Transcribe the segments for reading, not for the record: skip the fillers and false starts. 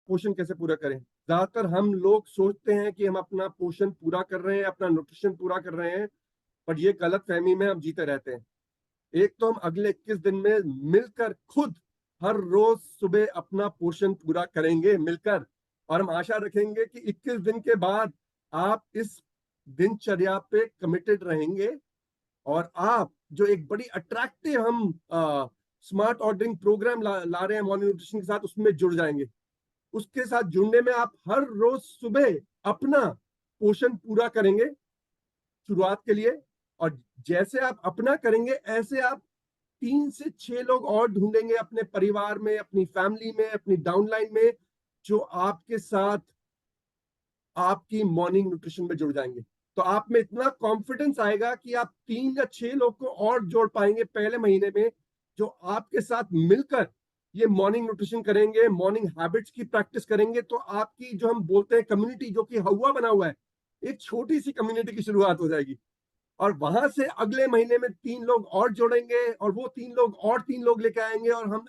पोषण कैसे पूरा करें। ज्यादातर हम लोग सोचते हैं कि हम अपना पोषण पूरा कर रहे हैं, अपना न्यूट्रिशन पूरा कर रहे हैं, पर ये गलत फहमी में हम जीते रहते हैं। एक तो हम अगले 21 दिन में मिलकर खुद हर रोज सुबह अपना पोषण पूरा करेंगे मिलकर, और हम आशा रखेंगे कि 21 दिन के बाद आप इस दिनचर्या पे कमिटेड रहेंगे, और आप जो एक बड़ी अट्रैक्टिव हम स्मार्ट ऑर्डरिंग प्रोग्राम ला रहे हैं मॉर्निंग न्यूट्रिशन के साथ, उसमें जुड़ जाएंगे। उसके साथ जुड़ने में आप हर रोज सुबह अपना पोषण पूरा करेंगे शुरुआत के लिए, और जैसे आप अपना करेंगे ऐसे आप 3 से 6 लोग और ढूंढेंगे अपने परिवार में, अपनी फैमिली में, अपनी डाउनलाइन में, जो आपके साथ आपकी मॉर्निंग न्यूट्रिशन में जुड़ जाएंगे। तो आप में इतना कॉन्फिडेंस आएगा कि आप 3 या 6 लोग को और जोड़ पाएंगे पहले महीने में, जो आपके साथ मिलकर ये मॉर्निंग न्यूट्रिशन करेंगे, मॉर्निंग हैबिट्स की प्रैक्टिस करेंगे। तो आपकी जो हम बोलते हैं कम्युनिटी, जो कि हवा बना हुआ है, एक छोटी सी कम्युनिटी की शुरुआत हो जाएगी। और वहां से अगले महीने में 3 लोग और जोड़ेंगे, और वो 3 लोग और 3 लोग लेके आएंगे, और हम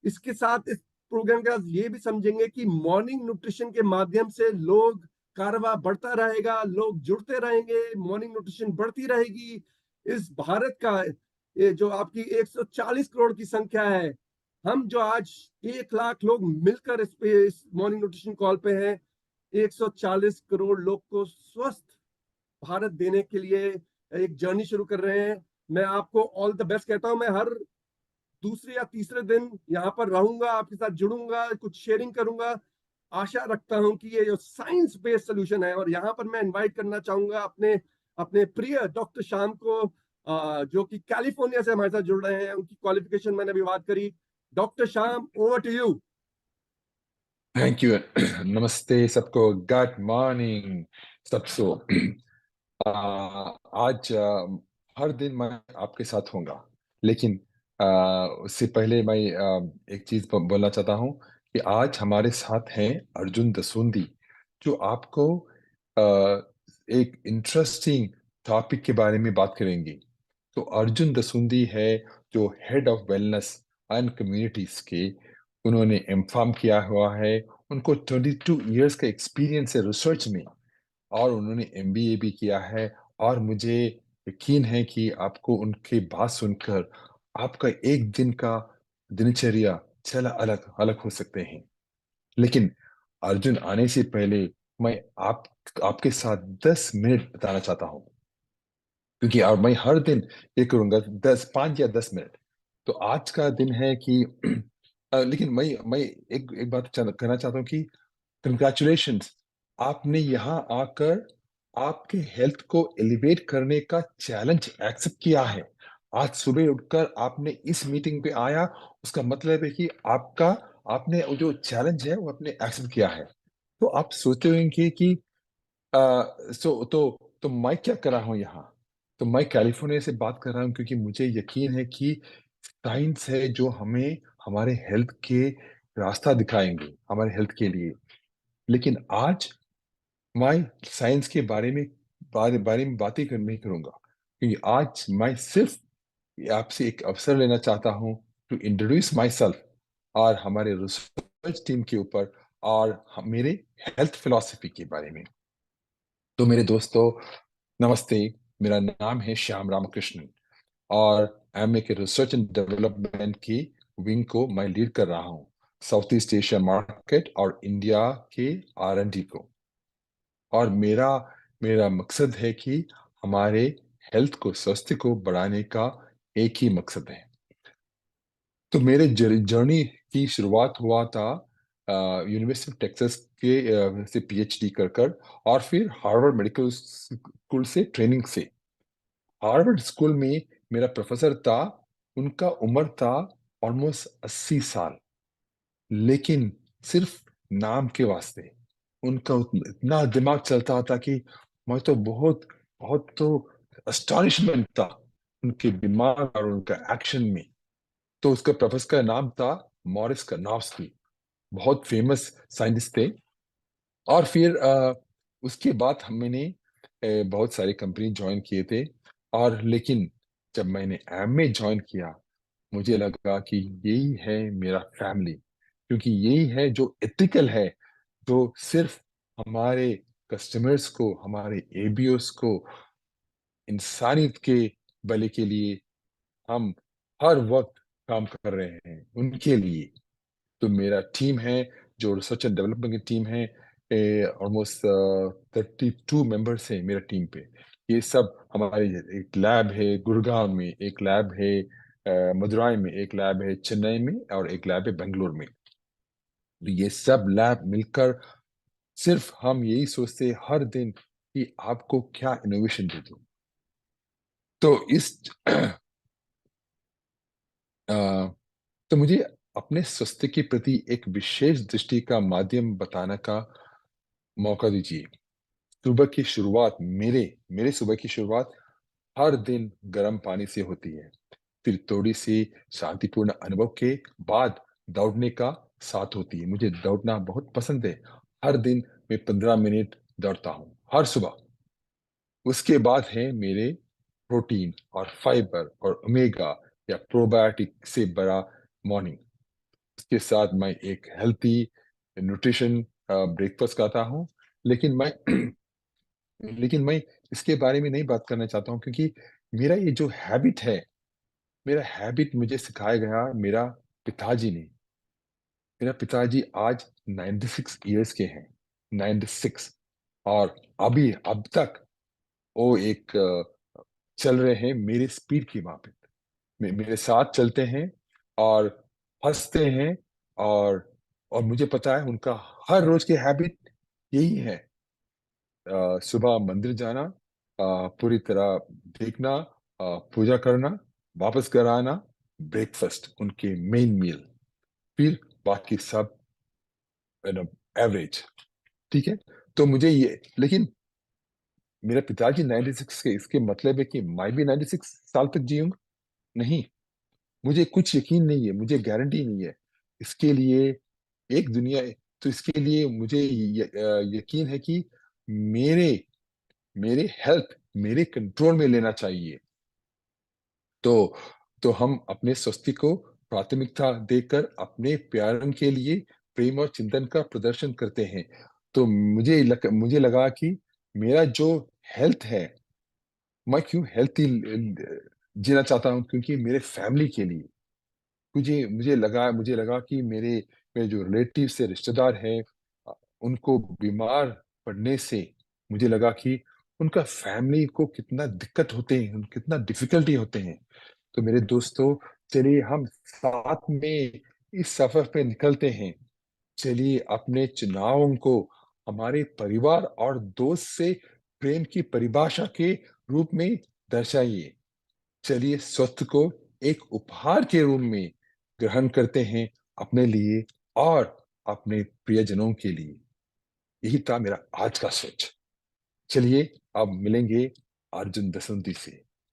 इसके साथ इस प्रोग्राम के साथ ये भी समझेंगे कि मॉर्निंग न्यूट्रिशन के माध्यम से लोग कारवा बढ़ता रहेगा, लोग जुड़ते रहेंगे, मॉर्निंग न्यूट्रिशन बढ़ती रहेगी। इस भारत का ये जो आपकी 140 करोड़ की संख्या है, हम जो आज 1 लाख लोग मिलकर इस मॉर्निंग न्यूट्रिशन कॉल पे हैं, 140 करोड़ लोग को स्वस्थ भारत देने के लिए एक जर्नी शुरू कर रहे हैं। मैं आपको ऑल द बेस्ट कहता हूं। मैं हर दूसरे या तीसरे दिन यहाँ पर रहूंगा, आपके साथ जुड़ूंगा, कुछ शेयरिंग करूंगा। आशा रखता हूं कि ये जो साइंस बेस्ड सोल्यूशन है, और यहाँ पर मैं इनवाइट करना चाहूंगा अपने अपने प्रिय डॉक्टर श्याम को, जो कि कैलिफोर्निया से हमारे साथ जुड़ रहे हैं। उनकी क्वालिफिकेशन मैंने अभी बात करी। Doctor Shyam, over to you. Thank you. नमस्ते सबको, गुड मॉर्निंग सबको। आज हर दिन मैं आपके साथ होऊंगा, लेकिन उससे पहले मैं एक चीज बोलना चाहता हूँ कि आज हमारे साथ हैं अर्जुन दसूंदी, जो आपको आ, एक इंटरेस्टिंग टॉपिक के बारे में बात करेंगे। तो अर्जुन दसूंदी है जो head of wellness and communities के, उन्होंने एमफार्म किया हुआ है। उनको 22 इयर्स का एक्सपीरियंस है रिसर्च में, और उन्होंने एमबीए भी किया है। और मुझे यकीन है कि आपको उनकी बात सुनकर आपका एक दिन का दिनचर्या चला अलग अलग हो सकते हैं। लेकिन अर्जुन आने से पहले मैं आपके साथ 10 मिनट बताना चाहता हूँ, क्योंकि और मैं हर दिन ये करूंगा 5 या 10 मिनट। तो आज का दिन है कि लेकिन मैं एक बात कहना चाहता हूँ कि कंग्रेचुलेशंस, आपने यहाँ आकर आपके हेल्थ को एलिवेट करने का चैलेंज एक्सेप्ट किया है। आज सुबह उठकर आपने इस मीटिंग पे आया, उसका मतलब है कि आपने वो जो चैलेंज है वो आपने एक्सेप्ट किया है। तो आप सोचते होंगे कि तो मैं क्या कर रहा हूँ यहाँ। तो मैं कैलिफोर्निया से बात कर रहा हूँ, क्योंकि मुझे यकीन है कि साइंस है जो हमें हमारे हेल्थ के रास्ता दिखाएंगे, हमारे हेल्थ के लिए। लेकिन आज मैं साइंस के बारे में बातें नहीं करूंगा, क्योंकि आज मैं सिर्फ आपसे एक अवसर लेना चाहता हूं टू इंट्रोड्यूस माई सेल्फ और हमारे रिसर्च टीम के ऊपर, और मेरे हेल्थ फिलॉसफी के बारे में। तो मेरे दोस्तों, नमस्ते। मेरा नाम है श्याम रामकृष्णन, और एमए के रिसर्च एंड डेवलपमेंट की विंग को मैं लीड कर रहा हूँ, साउथ ईस्ट एशिया मार्केट और इंडिया के R&D को। और मेरा मेरा मकसद है कि हमारे हेल्थ को, स्वास्थ्य को बढ़ाने का एक ही मकसद है। तो मेरे जर्नी की शुरुआत हुआ था यूनिवर्सिटी ऑफ टेक्सास के से पीएचडी कर कर, और फिर हार्वर्ड मेडिकल स्कूल से ट्रेनिंग से। हार्वर्ड स्कूल में मेरा प्रोफेसर था, उनका उम्र था ऑलमोस्ट 80 साल, लेकिन सिर्फ नाम के वास्ते उनका इतना दिमाग चलता था कि मैं तो बहुत बहुत तो अस्टॉनिशमेंट था उनके दिमाग और उनका एक्शन में। तो उसका प्रोफेसर का नाम था मॉरिस कर्नौस्की, बहुत फेमस साइंटिस्ट थे। और फिर उसके बाद मैंने बहुत सारी कंपनी ज्वाइन किए थे। और लेकिन जब मैंने एमए ज्वाइन किया, मुझे लगा कि यही है मेरा फैमिली, क्योंकि यही है जो एथिकल है, जो सिर्फ हमारे कस्टमर्स को, हमारे एबीओस को, इंसानियत के भले के लिए हम हर वक्त काम कर रहे हैं उनके लिए। तो मेरा टीम है, जो रिसर्च एंड डेवलपमेंट की टीम है, ऑलमोस्ट 32 मेंबर्स हैं मेरा टीम पे। ये सब हमारे, एक लैब है गुड़गांव में, एक लैब है मदुरई में, एक लैब है चेन्नई में, और एक लैब है बेंगलोर में। तो ये सब लैब मिलकर सिर्फ हम यही सोचते हैं हर दिन कि आपको क्या इनोवेशन दे दूं। तो इस अ, तो मुझे अपने स्वास्थ्य के प्रति एक विशेष दृष्टि का माध्यम बताने का मौका दीजिए। सुबह की शुरुआत, मेरे मेरे सुबह की शुरुआत हर दिन गर्म पानी से होती है। फिर थोड़ी सी शांतिपूर्ण अनुभव के बाद दौड़ने का साथ होती है। मुझे दौड़ना बहुत पसंद है। हर दिन मैं 15 मिनट दौड़ता हूँ हर सुबह। उसके बाद है मेरे प्रोटीन और फाइबर और ओमेगा या प्रोबायोटिक से बड़ा मॉर्निंग। इसके साथ मैं एक हेल्थी न्यूट्रिशन ब्रेकफास्ट खाता हूँ। लेकिन मैं लेकिन मैं इसके बारे में नहीं बात करना चाहता हूँ, क्योंकि मेरा ये जो हैबिट है, मेरा हैबिट मुझे सिखाया गया मेरा पिताजी ने। मेरा पिताजी आज 96 इयर्स के हैं, 96। और अभी अब तक वो एक चल रहे हैं मेरे स्पीड के मापित। मेरे साथ चलते हैं और हंसते हैं। और और मुझे पता है उनका हर रोज की हैबिट यही है, सुबह मंदिर जाना, पूरी तरह देखना, पूजा करना, वापस घर आना, ब्रेकफास्ट उनके मेन मील, फिर बाकी सब एवरेज। ठीक है। तो मुझे ये, लेकिन मेरा पिताजी 96 के, इसके मतलब है कि मैं भी 96 साल तक जीऊंगा? नहीं। मुझे कुछ यकीन नहीं है, मुझे गारंटी नहीं है इसके लिए। एक दुनिया, तो इसके लिए मुझे यकीन है कि मेरे मेरे हेल्थ मेरे कंट्रोल में लेना चाहिए। तो तो हम अपने स्वास्थ्य को प्राथमिकता देकर अपने प्यारों के लिए प्रेम और चिंतन का प्रदर्शन करते हैं। तो मुझे लगा कि मेरा जो हेल्थ है, मैं क्यों हेल्थी जीना चाहता हूँ, क्योंकि मेरे फैमिली के लिए। मुझे लगा कि मेरे जो रिलेटिव से रिश्तेदार हैं, उनको बीमार पड़ने से मुझे लगा कि उनका फैमिली को कितना दिक्कत होते हैं, कितना डिफिकल्टी होते हैं। तो मेरे दोस्तों, चलिए हम साथ में इस सफर पे निकलते हैं। चलिए अपने चुनावों को हमारे परिवार और दोस्त से प्रेम की परिभाषा के रूप में दर्शाइए। चलिए स्वस्थ को एक उपहार के रूप में ग्रहण करते हैं, अपने लिए और अपने प्रियजनों के लिए। यही था मेरा आज का सोच। चलिए अब मिलेंगे अर्जुन दसंती से।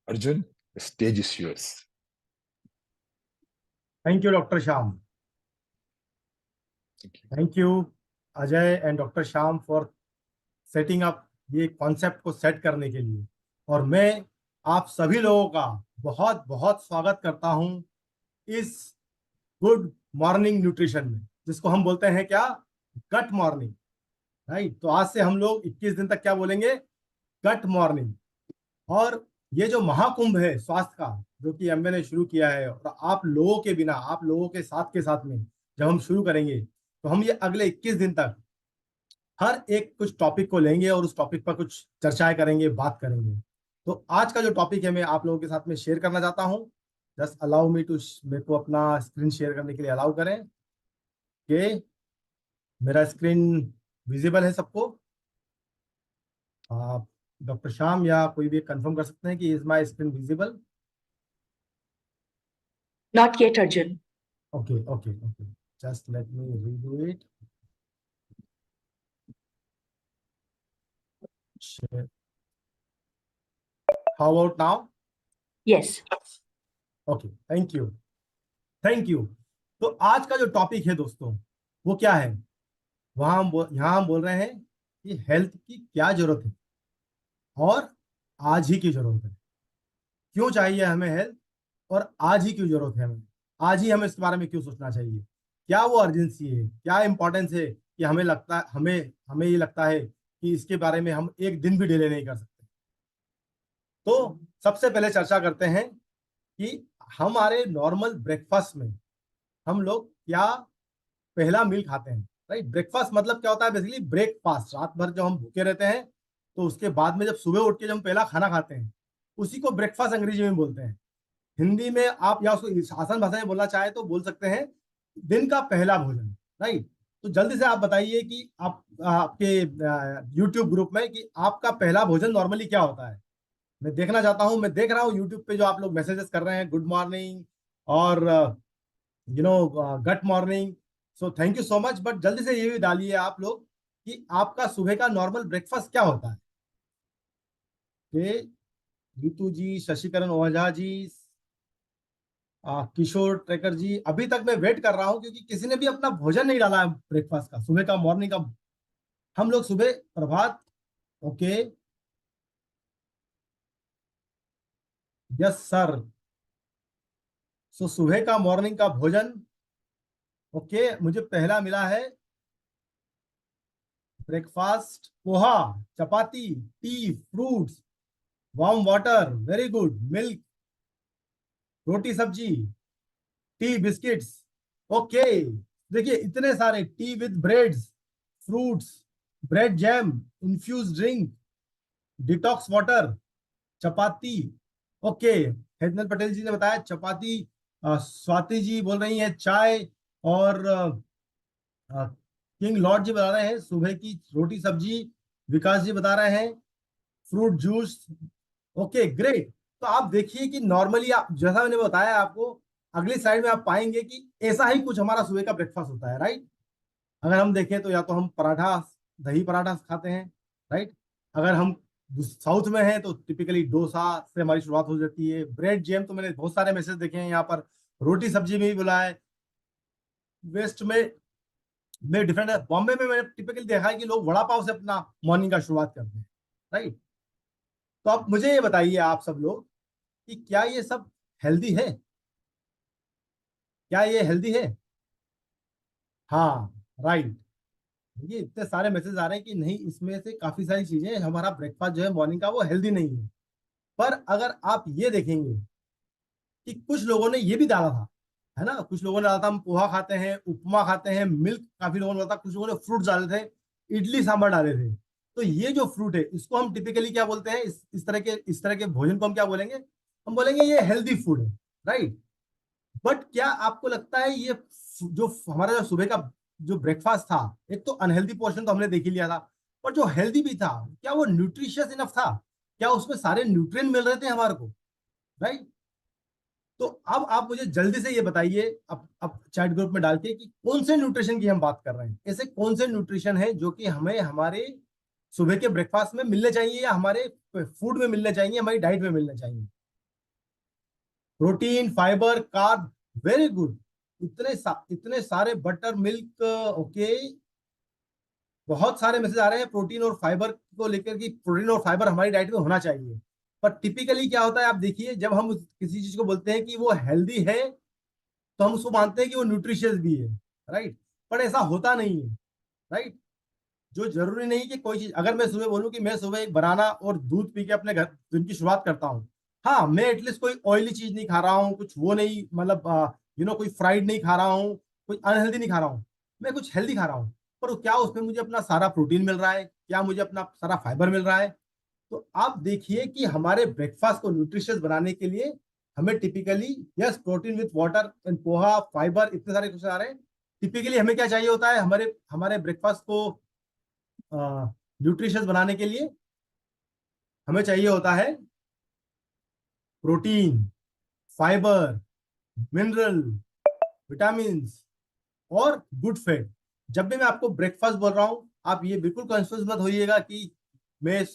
Arjun, stage is yours. Thank you doctor Shyam. Thank you Ajay and doctor Shyam for setting up ये कॉन्सेप्ट को सेट करने के लिए। और मैं आप सभी लोगों का बहुत बहुत स्वागत करता हूं इस गुड मॉर्निंग न्यूट्रिशन में, जिसको हम बोलते हैं क्या, गट मॉर्निंग। राइट। तो आज से हम लोग 21 दिन तक क्या बोलेंगे, गट मॉर्निंग। और ये जो महाकुंभ है स्वास्थ्य का, जो कि एमवे ने शुरू किया है, और आप लोगों के बिना, आप लोगों के साथ में जब हम शुरू करेंगे, तो हम ये अगले 21 दिन तक हर एक कुछ टॉपिक को लेंगे और उस टॉपिक पर कुछ चर्चाएं करेंगे, बात करेंगे। तो आज का जो टॉपिक है मैं आप लोगों के साथ में शेयर करना चाहता हूं। जस्ट अलाउ मी टू, मेरे को अपना स्क्रीन शेयर करने के लिए अलाउ करें कि मेरा स्क्रीन विजिबल है सबको। आप डॉक्टर श्याम या कोई भी कंफर्म कर सकते हैं कि is my screen visible? Not yet, Arjun. Okay okay okay, just let me redo it. How about now? Yes. Okay, thank you, thank you. तो आज का जो टॉपिक है दोस्तों, वो क्या है, यहाँ हम बोल रहे हैं कि हेल्थ की क्या जरूरत है और आज ही की जरूरत है। क्यों चाहिए हमें हेल्थ और आज ही क्यों जरूरत है हमें, आज ही हमें इसके बारे में क्यों सोचना चाहिए, क्या वो अर्जेंसी है, क्या इंपॉर्टेंस है कि हमें ये लगता है कि इसके बारे में हम एक दिन भी डिले नहीं कर सकते। तो सबसे पहले चर्चा करते हैं कि हमारे नॉर्मल ब्रेकफास्ट में हम लोग क्या पहला मील खाते हैं, राइट। ब्रेकफास्ट मतलब क्या होता है, बेसिकली ब्रेकफास्ट, रात भर जब हम भूखे रहते हैं तो उसके बाद में जब सुबह उठ के जब हम पहला खाना खाते हैं उसी को ब्रेकफास्ट अंग्रेजी में बोलते हैं। हिंदी में आप या उसको आसान भाषा में बोलना चाहे तो बोल सकते हैं दिन का पहला भोजन, राइट। तो जल्दी से आप बताइए कि आप आपके यूट्यूब ग्रुप में कि आपका पहला भोजन नॉर्मली क्या होता है। मैं देखना चाहता हूं, मैं देख रहा हूँ यूट्यूब पे जो आप लोग मैसेजेस कर रहे हैं, गुड मॉर्निंग और good morning, so thank you so much. But जल्दी से ये भी डालिए आप लोग कि आपका सुबह का नॉर्मल ब्रेकफास्ट क्या होता है। रितु जी, शशिकरण ओझा जी, किशोर ट्रेकर जी, अभी तक मैं वेट कर रहा हूं क्योंकि किसी ने भी अपना भोजन नहीं डाला है ब्रेकफास्ट का, सुबह का, मॉर्निंग का। हम लोग सुबह प्रभात, ओके, यस सर। सो सुबह का मॉर्निंग का भोजन, ओके, मुझे पहला मिला है breakfast poha, chapati, tea, fruits, warm water, very good, milk, रोटी सब्जी, टी, बिस्किट्स, ओके। देखिए इतने सारे, tea with breads, fruits, bread jam, infuse drink, detox water, chapati, okay. Hetal Patel ji ने बताया चपाती, स्वाति जी बोल रही है चाय, और किंग लॉर्ड जी बता रहे हैं सुबह की रोटी सब्जी, विकास जी बता रहे हैं फ्रूट जूस, ओके ग्रेट। तो आप देखिए कि नॉर्मली आप, जैसा मैंने बताया आपको, अगली साइड में आप पाएंगे कि ऐसा ही कुछ हमारा सुबह का ब्रेकफास्ट होता है, राइट। अगर हम देखें तो या तो हम पराठा, दही पराठा खाते हैं, राइट। अगर हम साउथ में हैं तो टिपिकली डोसा से हमारी शुरुआत हो जाती है। ब्रेड जैम तो मैंने बहुत सारे मैसेज देखे हैं यहाँ पर, रोटी सब्जी में भी बोला है। वेस्ट में डिफरेंट है, बॉम्बे में मैंने टिपिकली देखा है कि लोग वड़ा पाव से अपना मॉर्निंग का शुरुआत करते हैं, राइट। तो आप मुझे ये बताइए आप सब लोग कि क्या ये सब हेल्दी है, क्या ये हेल्दी है? हाँ, राइट। देखिए इतने सारे मैसेज आ रहे हैं कि नहीं, इसमें से काफी सारी चीजें, हमारा ब्रेकफास्ट जो है मॉर्निंग का वो हेल्दी नहीं है। पर अगर आप ये देखेंगे कि कुछ लोगों ने ये भी डाला था, है ना, कुछ लोगों ने डाला था, हम पोहा खाते हैं, उपमा खाते हैं, मिल्क काफी लोगों ने डाला था, कुछ लोगों ने फ्रूट डाले थे, इडली सांभर डाले थे। तो ये जो फ्रूट है इसको हम टिपिकली क्या बोलते हैं, इस तरह के भोजन को हम क्या बोलेंगे, हम बोलेंगे ये हेल्दी फूड है, राइट। बट क्या आपको लगता है ये जो हमारा जो सुबह का जो ब्रेकफास्ट था, एक तो अनहेल्दी पोर्शन तो हमने देख ही लिया था, पर जो हेल्दी भी था, क्या वो न्यूट्रिशियस इनफ था? क्या उसमें सारे न्यूट्रिएंट मिल रहे थे हमारे को, राइट? तो अब आप मुझे जल्दी से ये बताइए, अब चैट ग्रुप में डाल के, कि कौन से न्यूट्रिशन की हम बात कर रहे हैं, ऐसे कौन से न्यूट्रिशन है जो कि हमें हमारे सुबह के ब्रेकफास्ट में मिलने चाहिए, या हमारे फूड में मिलने चाहिए, हमारी डाइट में मिलने चाहिए। Protein, fibre, carb, very good. इतने सारे, बटर मिल्क, ओके। बहुत सारे मैसेज आ रहे हैं प्रोटीन और फाइबर को लेकर, कि प्रोटीन और फाइबर हमारी डाइट में होना चाहिए। पर टिपिकली क्या होता है, आप देखिए, जब हम किसी चीज को बोलते हैं कि वो हेल्दी है तो हम उसको मानते हैं कि वो न्यूट्रिशियस भी है, राइट। पर ऐसा होता नहीं है, राइट। जो जरूरी नहीं कि कोई चीज, अगर मैं सुबह बोलूं कि मैं सुबह एक बनाना और दूध पी के अपने घर दिन की शुरुआत करता हूँ, हाँ, मैं एटलीस्ट कोई ऑयली चीज नहीं खा रहा हूँ, कुछ वो नहीं, मतलब कोई फ्राइड नहीं खा रहा हूँ, कोई अनहेल्दी नहीं खा रहा हूँ, मैं कुछ हेल्दी खा रहा हूँ। पर क्या उसमें मुझे अपना सारा प्रोटीन मिल रहा है, क्या मुझे अपना सारा फाइबर मिल रहा है? तो आप देखिए कि हमारे ब्रेकफास्ट को न्यूट्रिशियस बनाने के लिए हमें typically, yes, protein with water and poha, fibre, इतने सारे क्वेश्चन आ रहे हैं। टिपिकली हमें क्या चाहिए होता है हमारे हमारे ब्रेकफास्ट को न्यूट्रिशियस बनाने के लिए? हमें चाहिए होता है प्रोटीन, फाइबर, मिनरल, विटामिन और गुड फैट। जब भी मैं आपको ब्रेकफास्ट बोल रहा हूं, आप ये बिल्कुल कंफ्यूज मत होइएगा कि मैं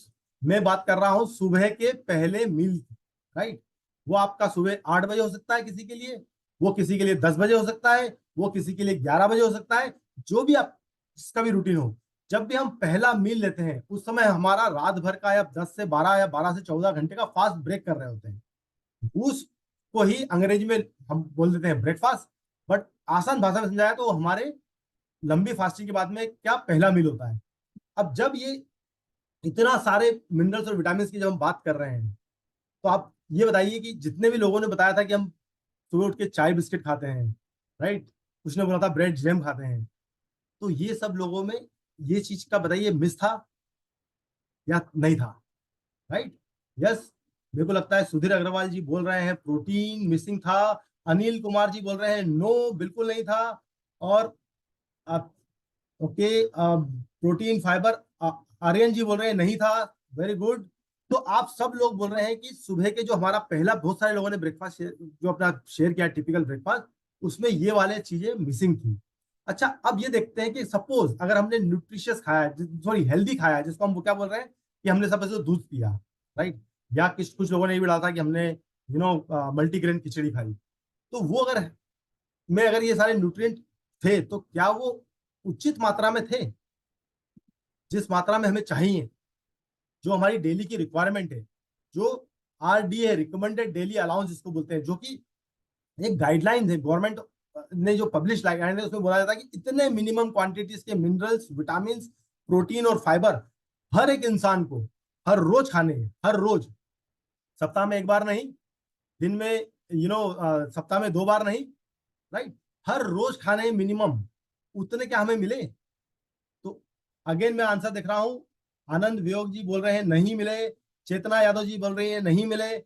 मैं बात कर रहा हूं सुबह के पहले मील की, राइट। वो आपका सुबह 8 बजे हो सकता है किसी के लिए, वो किसी के लिए 10 बजे हो सकता है, वो किसी के लिए 11 बजे हो सकता है, जो भी आप, जिसका भी रूटीन हो। जब भी हम पहला मील लेते हैं उस समय हमारा रात भर का, या 10 से 12 या 12 से 14 घंटे का फास्ट ब्रेक कर रहे होते हैं। उसको ही अंग्रेजी में हम बोल देते हैं ब्रेकफास्ट। बट आसान भाषा में समझाया तो हमारे लंबी फास्टिंग के बाद में क्या पहला मील होता है। अब जब ये इतना सारे मिनरल्स और विटामिन की जब हम बात कर रहे हैं, तो आप ये बताइए कि जितने भी लोगों ने बताया था कि हम सुबह उठ के चाय बिस्किट खाते हैं, राइट, कुछ ने बोला था ब्रेड जैम खाते हैं, तो ये सब लोगों में ये चीज का बताइए मिस था या नहीं था, राइट। यस, मेरे को लगता है सुधीर अग्रवाल जी बोल रहे हैं प्रोटीन मिसिंग था, अनिल कुमार जी बोल रहे हैं नो बिल्कुल नहीं था, और ओके प्रोटीन फाइबर आर्यन जी बोल रहे हैं नहीं था, वेरी गुड। तो आप सब लोग बोल रहे हैं कि सुबह के जो हमारा पहला, बहुत सारे लोगों ने ब्रेकफास्ट जो अपना शेयर किया टिपिकल ब्रेकफास्ट, उसमें ये वाले चीजें मिसिंग थी। अच्छा, अब ये देखते हैं कि सपोज अगर हमने न्यूट्रिशियस खाया, सॉरी हेल्दी खाया, जिसको हम क्या बोल रहे हैं कि हमने सब दूध पिया, राइट, या कुछ लोगों ने ये भी डाला था कि हमने मल्टीग्रेन खिचड़ी खाई, तो वो अगर में अगर ये सारे न्यूट्रिएंट थे तो क्या वो उचित मात्रा में थे, जिस मात्रा में हमें चाहिए, जो हमारी डेली की रिक्वायरमेंट है, जो RDA रिकमेंडेड डेली अलाउंस जिसको बोलते हैं, जो कि एक गाइडलाइन है गवर्नमेंट ने जो पब्लिश गाइडलाइन है, उसमें बोला जाता है कि इतने मिनिमम क्वांटिटीज के मिनरल्स, विटामिन, प्रोटीन और फाइबर हर एक इंसान को हर रोज खाने हैं, हर रोज, सप्ताह में एक बार नहीं, दिन में सप्ताह में 2 बार नहीं, राइट, हर रोज खाने मिनिमम उतने क्या हमें मिले। तो अगेन मैं आंसर देख रहा हूं, आनंद वियोग जी बोल रहे हैं नहीं मिले, चेतना यादव जी बोल रही है नहीं मिले,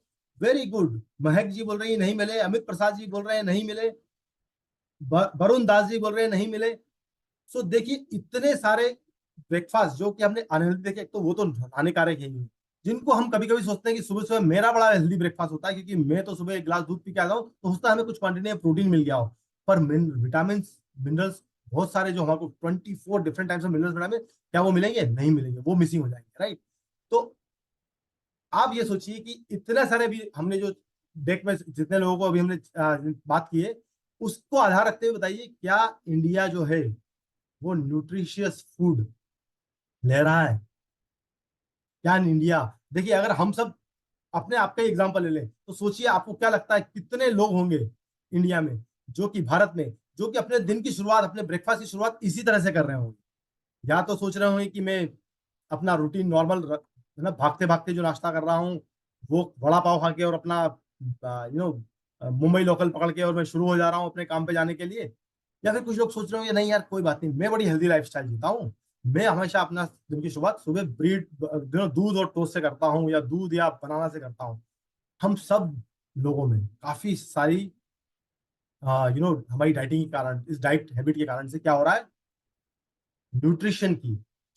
वेरी गुड, महक जी बोल रही है नहीं मिले, अमित प्रसाद जी बोल रहे हैं नहीं मिले, वरुण दास जी बोल रहे हैं नहीं मिले। सो देखिए इतने सारे ब्रेकफास्ट जो कि हमने अनहेल्दी देखे, तो वो तो हानिकारक है ही, जिनको हम कभी कभी सोचते हैं कि सुबह सुबह मेरा बड़ा हेल्दी ब्रेकफास्ट होता है क्योंकि मैं तो सुबह एक गिलास दूध पी के आता हूँ, तो होता है हमें कुछ क्वांटिटी में प्रोटीन मिल गया हो, पर विटामिन मिनरल्स बहुत सारे जो हमारे 24 different types of minerals vitamin, क्या वो मिलेंगे? नहीं मिलेंगे, वो मिसिंग हो जाएंगे, राइट। तो आप ये सोचिए कि इतने सारे भी हमने जो डेक में जितने लोगों को अभी हमने बात की है, उसको आधार रखते हुए बताइए क्या इंडिया जो है वो न्यूट्रिशियस फूड ले रहा है? क्या इंडिया, देखिए अगर हम सब अपने आप का एग्जांपल ले लें तो सोचिए आपको क्या लगता है कितने लोग होंगे इंडिया में, जो कि भारत में, जो कि अपने दिन की शुरुआत, अपने ब्रेकफास्ट की शुरुआत इसी तरह से कर रहे होंगे। या तो सोच रहे होंगे कि मैं अपना रूटीन नॉर्मल मतलब भागते भागते जो नाश्ता कर रहा हूँ वो वड़ा पाव खा के और अपना मुंबई लोकल पकड़ के और मैं शुरू हो जा रहा हूँ अपने काम पे जाने के लिए। या फिर कुछ लोग सोच रहे होंगे नहीं यार कोई बात नहीं, मैं बड़ी हेल्दी लाइफस्टाइल जीता हूँ, मैं हमेशा अपना दिन की शुरुआत सुबह दूध और टोस्ट से करता हूँ या दूध या बनाना से करता हूँ। हम सब लोगों में काफी सारी हमारी डाइटिंग के कारण, इस डाइट हैबिट के कारण से क्या हो रहा है, न्यूट्रिशन की,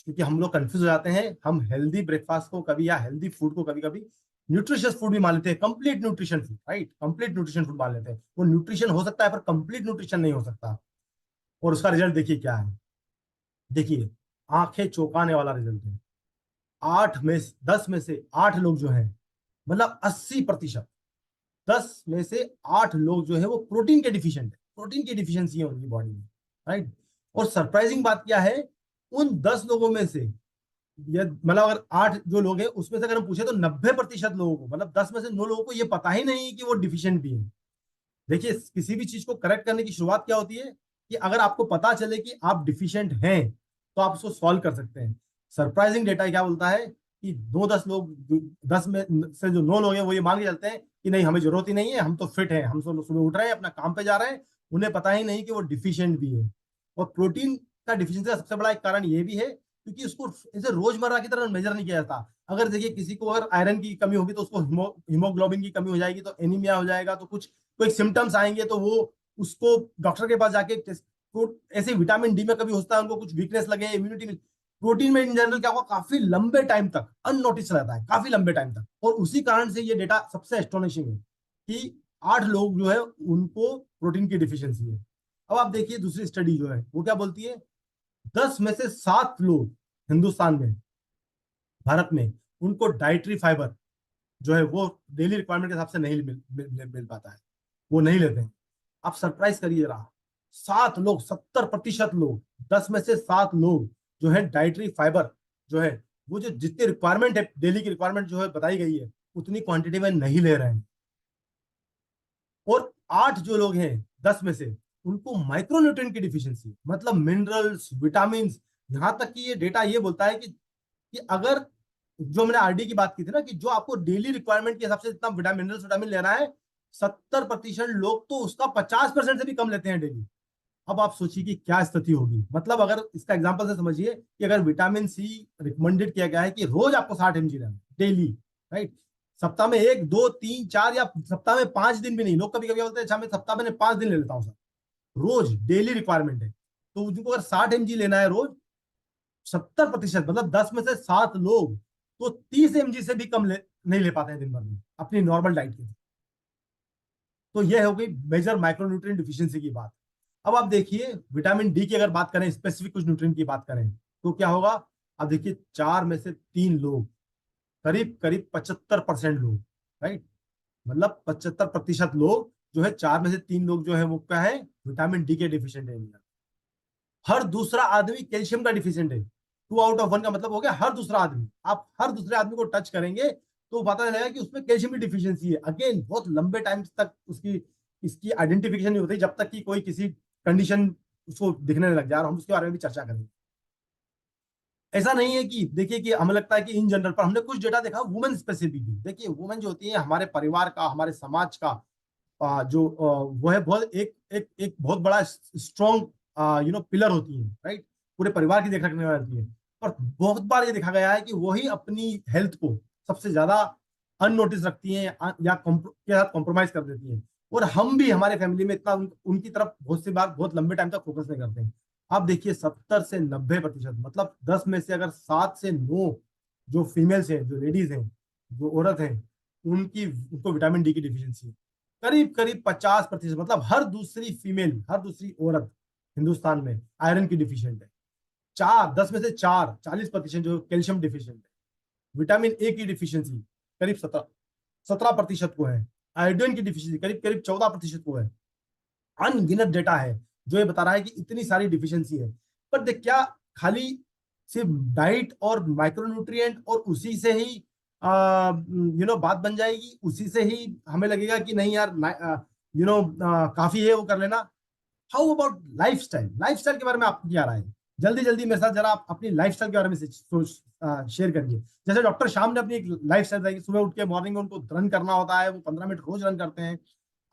क्योंकि हम लोग कंफ्यूज हो जाते हैं, हम हेल्दी ब्रेकफास्ट को कभी या हेल्दी फूड को कभी कभी न्यूट्रिशियस फूड भी मान लेते हैं, complete nutrition food, right, complete nutrition food मान लेते हैं। वो न्यूट्रिशन हो सकता है पर कंप्लीट न्यूट्रिशन नहीं हो सकता। और उसका रिजल्ट देखिए क्या है, देखिए आंखें चौंकाने वाला रिजल्ट है। 10 में से 8 लोग जो है, मतलब 80%, 10 में से 8 लोग जो है वो प्रोटीन के डिफिशिएंट है, प्रोटीन की डिफिशियंसी है उनकी बॉडी में, राइट। और सरप्राइजिंग बात क्या है, उन 10 लोगों में से, ये मतलब अगर 8 जो लोग हैं उसमें से अगर हम पूछे तो 90% लोगों को, मतलब 10 में से 9 लोगों को ये पता ही नहीं कि वो डिफिशिएंट भी है। देखिए किसी भी चीज को करेक्ट करने की शुरुआत क्या होती है कि अगर आपको पता चले कि आप डिफिशिएंट हैं तो आप उसको सॉल्व कर सकते हैं। सरप्राइजिंग डेटा क्या बोलता है कि 10 में से जो 9 लोग हैं वो ये मान के चलते हैं कि नहीं हमें जरूरत ही नहीं है, हम तो फिट हैं, हम सुबह उठ रहे हैं अपना काम पे जा रहे हैं, उन्हें पता ही नहीं कि वो डिफिशिएंट भी है। और प्रोटीन का डिफिशियंसी का सबसे बड़ा एक कारण ये भी है क्योंकि उसको ऐसे रोजमर्रा की तरह मेजर नहीं किया जाता। अगर देखिए किसी को अगर आयरन की कमी होगी तो उसको हीमोग्लोबिन की कमी हो जाएगी तो एनीमिया हो जाएगा, तो कुछ कोई सिम्टम्स आएंगे तो वो उसको डॉक्टर के पास जाके ऐसे विटामिन डी में कभी होता है उनको कुछ वीकनेस लगे, इम्यूनिटी में। प्रोटीन में इन जनरल क्या होगा, काफी लंबे टाइम तक अननोटिस रहता है, काफी लंबे टाइम तक। और उसी कारण से ये डेटा सबसे एस्टोनिशिंग है कि 8 लोग जो है उनको प्रोटीन की डिफिशियंसी है। अब आप देखिए दूसरी स्टडी जो है वो क्या बोलती है, 10 में से 7 लोग हिंदुस्तान में, भारत में, उनको डाइटरी फाइबर जो है वो डेली रिक्वायरमेंट के हिसाब से नहीं मिल पाता है, वो नहीं लेते हैं। आप सरप्राइज करिए रहा, 7 लोग, 70% लोग, 10 में से 7 लोग जो है डाइटरी फाइबर जो है वो जो जितनी रिक्वायरमेंट है, डेली की रिक्वायरमेंट जो है बताई गई है उतनी क्वांटिटी में नहीं ले रहे हैं। और 8 जो लोग हैं 10 में से उनको माइक्रोन्यूट्रिएंट की डिफिशियंसी, मतलब मिनरल्स, विटामिन, यहाँ तक कि ये डेटा ये बोलता है कि अगर जो मैंने आरडी की बात की थी ना, कि जो आपको डेली रिक्वायरमेंट के हिसाब से जितना मिनरल्स विटामिन लेना है, 70% लोग तो उसका 50% से भी कम लेते हैं डेली। अब आप सोचिए कि क्या स्थिति होगी। मतलब अगर इसका एग्जांपल से समझिए कि अगर विटामिन सी रिकमेंडेड किया गया है कि रोज आपको 60 mg लेना डेली, राइट, सप्ताह में 1, 2, 3, 4 या सप्ताह में 5 दिन भी नहीं, लोग कभी कभी बोलते हैं अच्छा मैं सप्ताह में 5 दिन ले लेता हूँ सर, रोज डेली रिक्वायरमेंट है, तो उनको अगर 60 mg लेना है रोज, 70%, मतलब 10 में से 7 लोग तो 30 mg से भी कम नहीं ले पाते हैं दिन भर में अपनी नॉर्मल डाइट के। तो यह हो गई मेजर माइक्रोन्यूट्रिएंट डिफिशियंसी की बात। अब आप देखिए विटामिन डी की अगर बात करें, स्पेसिफिक कुछ न्यूट्रिएंट की बात करें, तो क्या होगा। अब देखिए 4 में से 3 लोग, करीब करीब 75% लोग, राइट, मतलब 75% लोग जो है, 4 में से 3 लोग जो है वो क्या है, विटामिन डी के डिफिशियंट है। हर दूसरा आदमी कैल्शियम का डिफिशियंट है। 2 आउट ऑफ 1 का मतलब हो गया हर दूसरा आदमी। आप हर दूसरे आदमी को टच करेंगे तो पता चलेगा कि उसमें कैल्शियम की डिफिशियंसी है। अगेन बहुत लंबे टाइम तक उसकी इसकी आइडेंटिफिकेशन नहीं होती जब तक कि कोई किसी कंडीशन उसको दिखने लग जाए, और हम उसके बारे में भी चर्चा करेंगे। ऐसा नहीं है कि देखिए कि हमें लगता है कि इन जनरल, पर हमने कुछ डेटा देखा वुमेन स्पेसिफिक। देखिए वुमेन जो होती है हमारे परिवार का, हमारे समाज का जो वो है बहुत एक बहुत बड़ा स्ट्रॉन्ग पिलर होती है, राइट, पूरे परिवार की देख रखने वाली होती है। और बहुत बार ये देखा गया है कि वही अपनी हेल्थ को सबसे ज्यादा अननोटिस रखती हैं या के साथ कॉम्प्रोमाइज कर देती हैं। और हम भी हमारे फैमिली में इतना उनकी तरफ बहुत सी बार बहुत लंबे टाइम तक फोकस नहीं करते हैं। आप देखिए 70 से 90%, मतलब 10 में से अगर 7 से 9 जो फीमेल्स हैं, जो लेडीज हैं, जो औरत हैं, उनको विटामिन डी की डिफिशियंसी है। करीब करीब 50%, मतलब हर दूसरी फीमेल, हर दूसरी औरत हिंदुस्तान में आयरन की डिफिशियंट है। 10 में से 4, 40% जो कैल्शियम डिफिशियंट है। विटामिन ए की डिफिशियंसी करीब 17% को है। आयोडीन की डिफिशियंसी करीब करीब 14% को है। अनगिनत डेटा है जो ये बता रहा है कि इतनी सारी डिफिशियंसी है। पर देख, क्या खाली सिर्फ डाइट और माइक्रोन्यूट्रिएंट और उसी से ही बात बन जाएगी, उसी से ही हमें लगेगा कि नहीं यार काफी है वो कर लेना। How about lifestyle? लाइफस्टाइल के बारे में आपको क्या राय है? जल्दी जल्दी मेरे साथ जरा आप अपनी लाइफस्टाइल के बारे में शेयर करिए। जैसे डॉक्टर श्याम ने अपनी एक लाइफस्टाइल बताई, सुबह उठ के मॉर्निंग में उनको रन करना होता है, वो 15 मिनट रोज रन करते हैं।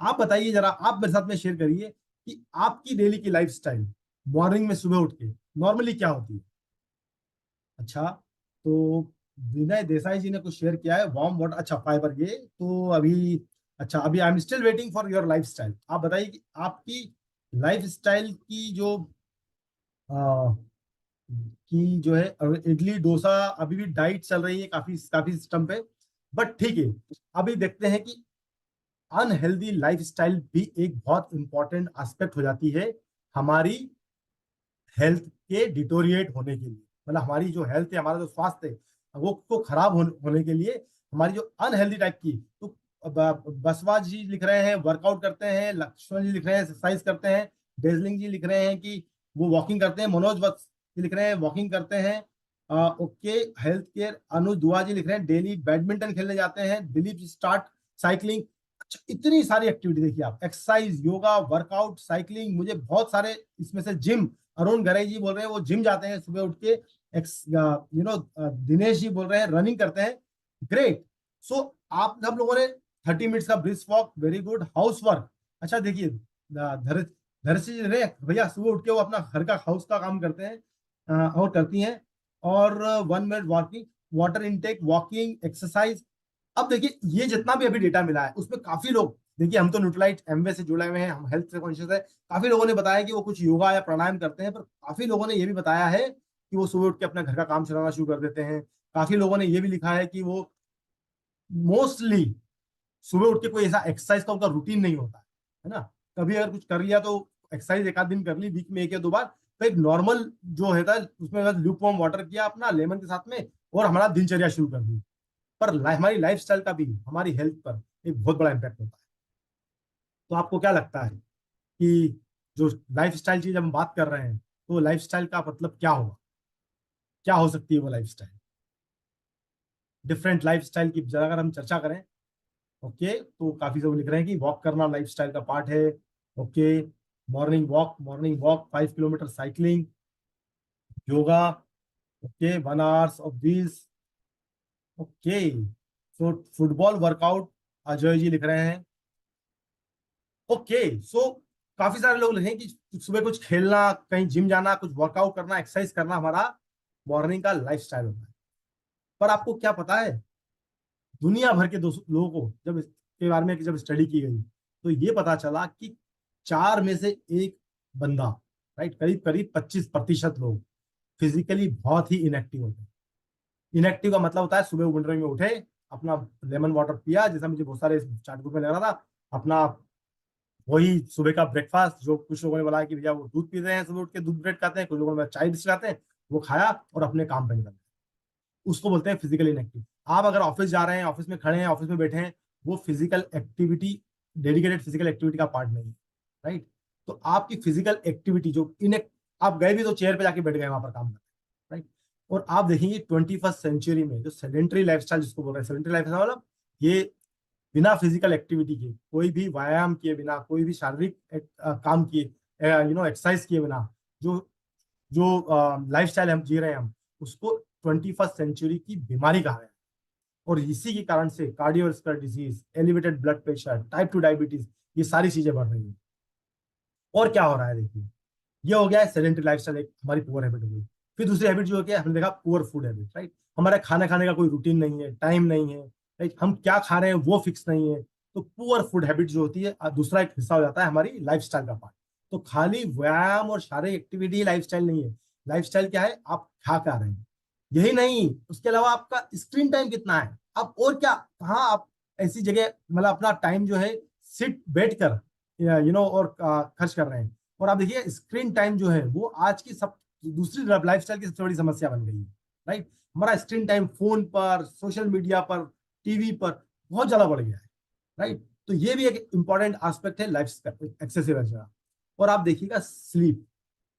आप बताइए जरा, आप मेरे साथ में शेयर करिए कि आपकी डेली की लाइफस्टाइल मॉर्निंग में सुबह उठ के नॉर्मली क्या होती है। अच्छा, तो विनय देसाई जी ने कुछ शेयर किया है, वार्म वाटर, अच्छा फाइबर, ये तो अभी, अच्छा अभी I am still waiting for your lifestyle. आप बताइए कि आपकी लाइफस्टाइल की जो आ, की जो है, इडली डोसा अभी भी डाइट चल रही है काफी काफी सिस्टम पे, बट ठीक है। अभी देखते हैं कि अनहेल्दी लाइफस्टाइल भी एक बहुत इंपॉर्टेंट एस्पेक्ट हो जाती है हमारी हेल्थ के डिटोरिएट होने के लिए। मतलब हमारी जो हेल्थ है, हमारा जो स्वास्थ्य है, वो को खराब होने के लिए हमारी जो अनहेल्दी टाइप की, तो बसवा जी लिख रहे हैं वर्कआउट करते हैं, लक्ष्मण जी लिख रहे हैं एक्सरसाइज करते हैं, डेजलिंग जी लिख रहे हैं कि वो वॉकिंग करते हैं, मनोज वत्स जी लिख रहे हैं वॉकिंग करते हैं, ओके हेल्थ केयर, अनुज दुआ जी लिख रहे हैं डेली बैडमिंटन खेलने जाते हैं, दिलीप स्टार्ट साइकिलिंग। अच्छा, इतनी सारी एक्टिविटी देखिए आप, एक्सरसाइज, योगा, वर्कआउट, साइकिलिंग, मुझे बहुत सारे इसमें से जिम, अरुण गरे जी बोल रहे हैं वो जिम जाते हैं सुबह उठ के, दिनेश जी बोल रहे हैं रनिंग करते हैं। ग्रेट। सो आप सब लोगों ने 30 मिनट्स का brisk walk, very good. House work, अच्छा देखिए धरसी जी ने भैया सुबह उठ के वो अपना घर का हाउस का काम करते हैं और करती हैं। और 1 minute walking, water intake, walking, exercise. अब देखिए ये जितना भी अभी डेटा मिला है उसमें काफी लोग, देखिए हम तो न्यूट्रलाइट एमवे से जुड़े हुए हैं, हम हेल्थ से कॉन्शियस है। काफी लोगों ने बताया कि वो कुछ योगा या प्राणायाम करते हैं, पर काफी लोगों ने ये भी बताया है कि वो सुबह उठ के अपना घर का काम चलाना शुरू कर देते हैं। काफी लोगों ने ये भी लिखा है कि वो मोस्टली सुबह उठ के कोई ऐसा एक्सरसाइज का उनका रूटीन नहीं होता है ना। कभी अगर कुछ कर लिया तो एक्सरसाइज एक आध दिन कर ली, वीक में 1 या 2 बार, तो एक नॉर्मल जो होता है उसमें ल्यूक वार्म वाटर किया अपना लेमन के साथ में, और हमारा दिनचर्या शुरू कर दी। पर हमारी लाइफस्टाइल का भी हमारी हेल्थ पर एक बहुत बड़ा इम्पैक्ट होता है। तो आपको क्या लगता है कि जो लाइफस्टाइल की जब हम बात कर रहे हैं, तो लाइफस्टाइल का मतलब क्या होगा, क्या हो सकती है वो लाइफस्टाइल? डिफरेंट लाइफस्टाइल की जरा अगर हम चर्चा करें, ओके, तो काफी सब लिख रहे हैं कि वॉक करना लाइफस्टाइल का पार्ट है। Okay, morning walk 5 kilometre, cycling, yoga, okay 1 hours of this, okay. So football workout, Ajay ji लिख रहे हैं, ओके। सो काफी सारे लोग लिखें कि सुबह कुछ खेलना, कहीं जिम जाना, कुछ वर्कआउट करना, एक्सरसाइज करना हमारा मॉर्निंग का लाइफस्टाइल होता है। पर आपको क्या पता है, दुनिया भर के लोगों को जब इसके बारे में जब स्टडी की गई तो ये पता चला कि 4 में से 1 बंदा, राइट, करीब करीब 25% लोग फिजिकली बहुत ही इनएक्टिव होते हैं। इनएक्टिव का मतलब होता है सुबह मॉर्निंग में उठे, अपना लेमन वाटर पिया, जैसा मुझे बहुत सारे चार्ट ग्रुप में लग रहा था, अपना वही सुबह का ब्रेकफास्ट, जो कुछ लोगों ने बोला कि भैया वो दूध पीते हैं, सुबह उठ के दूध ब्रेड खाते हैं, कुछ लोगों ने चाय बिस्किट खाते हैं, वो खाया और अपने काम पे निकल गए। उसको बोलते हैं फिजिकल इनएक्टिव। आप अगर ऑफिस जा रहे हैं, ऑफिस में खड़े हैं, ऑफिस में बैठे हैं, वो physical activity, dedicated physical activity का पार्ट नहीं है, राइट। तो आपकी फिजिकल एक्टिविटी जो आप गए भी तो चेयर पे जाके बैठ गए वहां पर काम करते, राइट। और आप देखेंगे 21st सेंचुरी में जो सेडेंटरी लाइफस्टाइल जिसको बोल रहे हैं, सेडेंटरी लाइफस्टाइल मतलब ये बिना फिजिकल एक्टिविटी के, कोई भी व्यायाम किए बिना, कोई भी शारीरिक काम किए, एक्सरसाइज किए बिना जो जो लाइफस्टाइल हम जी रहे हैं, हम उसको 21st सेंचुरी की बीमारी कहा है। और इसी के कारण से cardiovascular disease, elevated blood pressure, type 2 diabetes, ये सारी चीजें बढ़ रही हैं। और क्या हो रहा है देखिए, ये हो गया है सेडेंटरी लाइफस्टाइल, एक हमारी पुअर हैबिट हो गई। फिर दूसरी हैबिट जो हो गया, हमने देखा पुअर फूड हैबिट, राइट। हमारा खाना खाने का कोई रूटीन नहीं है, टाइम नहीं है, राइट। हम क्या खा रहे हैं वो फिक्स नहीं है। तो पुअर फूड हैबिट जो होती है, दूसरा एक हिस्सा हो जाता है हमारी लाइफस्टाइल का पार्ट। तो खाली व्यायाम और शारीरिक एक्टिविटी लाइफस्टाइल नहीं है। लाइफस्टाइल क्या है, आप खा क्या रहे हैं, यही नहीं, उसके अलावा आपका स्क्रीन टाइम कितना है, आप और क्या, कहाँ आप ऐसी जगह मतलब अपना टाइम जो है सिट बैठ कर और खर्च कर रहे हैं। और आप देखिए स्क्रीन टाइम जो है वो आज की सब दूसरी लाइफस्टाइल की सबसे बड़ी समस्या बन गई है, राइट। हमारा स्क्रीन टाइम फोन पर, सोशल मीडिया पर, टीवी पर बहुत ज्यादा बढ़ गया है, राइट। तो ये भी एक इंपॉर्टेंट एस्पेक्ट है लाइफ एक्सेसिव का। और आप देखिएगा स्लीप,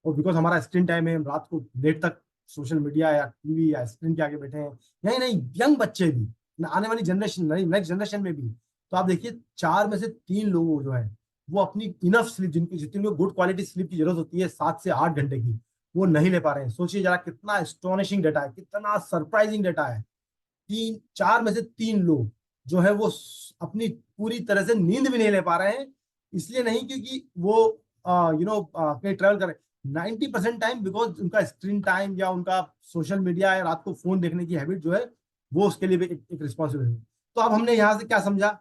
और बिकॉज हमारा स्क्रीन टाइम है, हम रात को लेट तक सोशल मीडिया या टीवी या स्क्रीन के आगे बैठे हैं, यही नहीं, यंग बच्चे भी, आने वाली जनरेशन, नेक्स्ट जनरेशन में भी। तो आप देखिए 4 में से 3 लोग जो है वो अपनी इनफ स्लीप, जिनकी जितनी गुड क्वालिटी स्लीप की जरूरत होती है 7 से 8 घंटे की, वो नहीं ले पा रहे हैं। सोचिए जरा कितना एस्टोनिशिंग डेटा है, कितना सरप्राइजिंग डेटा है। 4 में से 3 लोग जो है वो अपनी पूरी तरह से नींद भी नहीं ले पा रहे हैं। इसलिए नहीं क्योंकि वो कहीं ट्रेवल करें, 90% टाइम बिकॉज उनका स्क्रीन टाइम या उनका सोशल मीडिया या रात को फोन देखने की हैबिट जो है वो उसके लिए भी एक रिस्पॉन्सिबिलिटी है। तो अब हमने यहाँ से क्या समझा,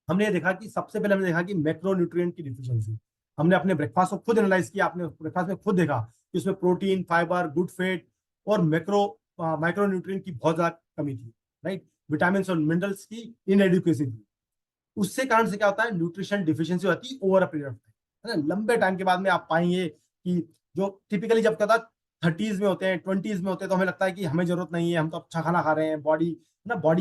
हमने ये देखा कि सबसे पहले हमने देखा कि मैक्रो न्यूट्रिएंट की डिफिशियंसी। हमने अपने ब्रेकफास्ट को खुद एनालाइज किया, अपने ब्रेकफास्ट में खुद देखा कि उसमें प्रोटीन, फाइबर, गुड फैट और माइक्रो न्यूट्रिएंट की बहुत ज्यादा कमी थी, राइट। विटामिन और मिनरल्स की इनएडुकेसी थी। उससे कारण से क्या होता है, न्यूट्रिशन डिफिशियंसी होती है over a period of time, है ना। लंबे टाइम के बाद में आप पाएंगे कि जो टिपिकली जब कहता 30s में होते हैं, 20s में होते हैं, तो हमें लगता है कि हमें जरूरत नहीं है, हम तो अच्छा खाना खा रहे हैं, बॉडी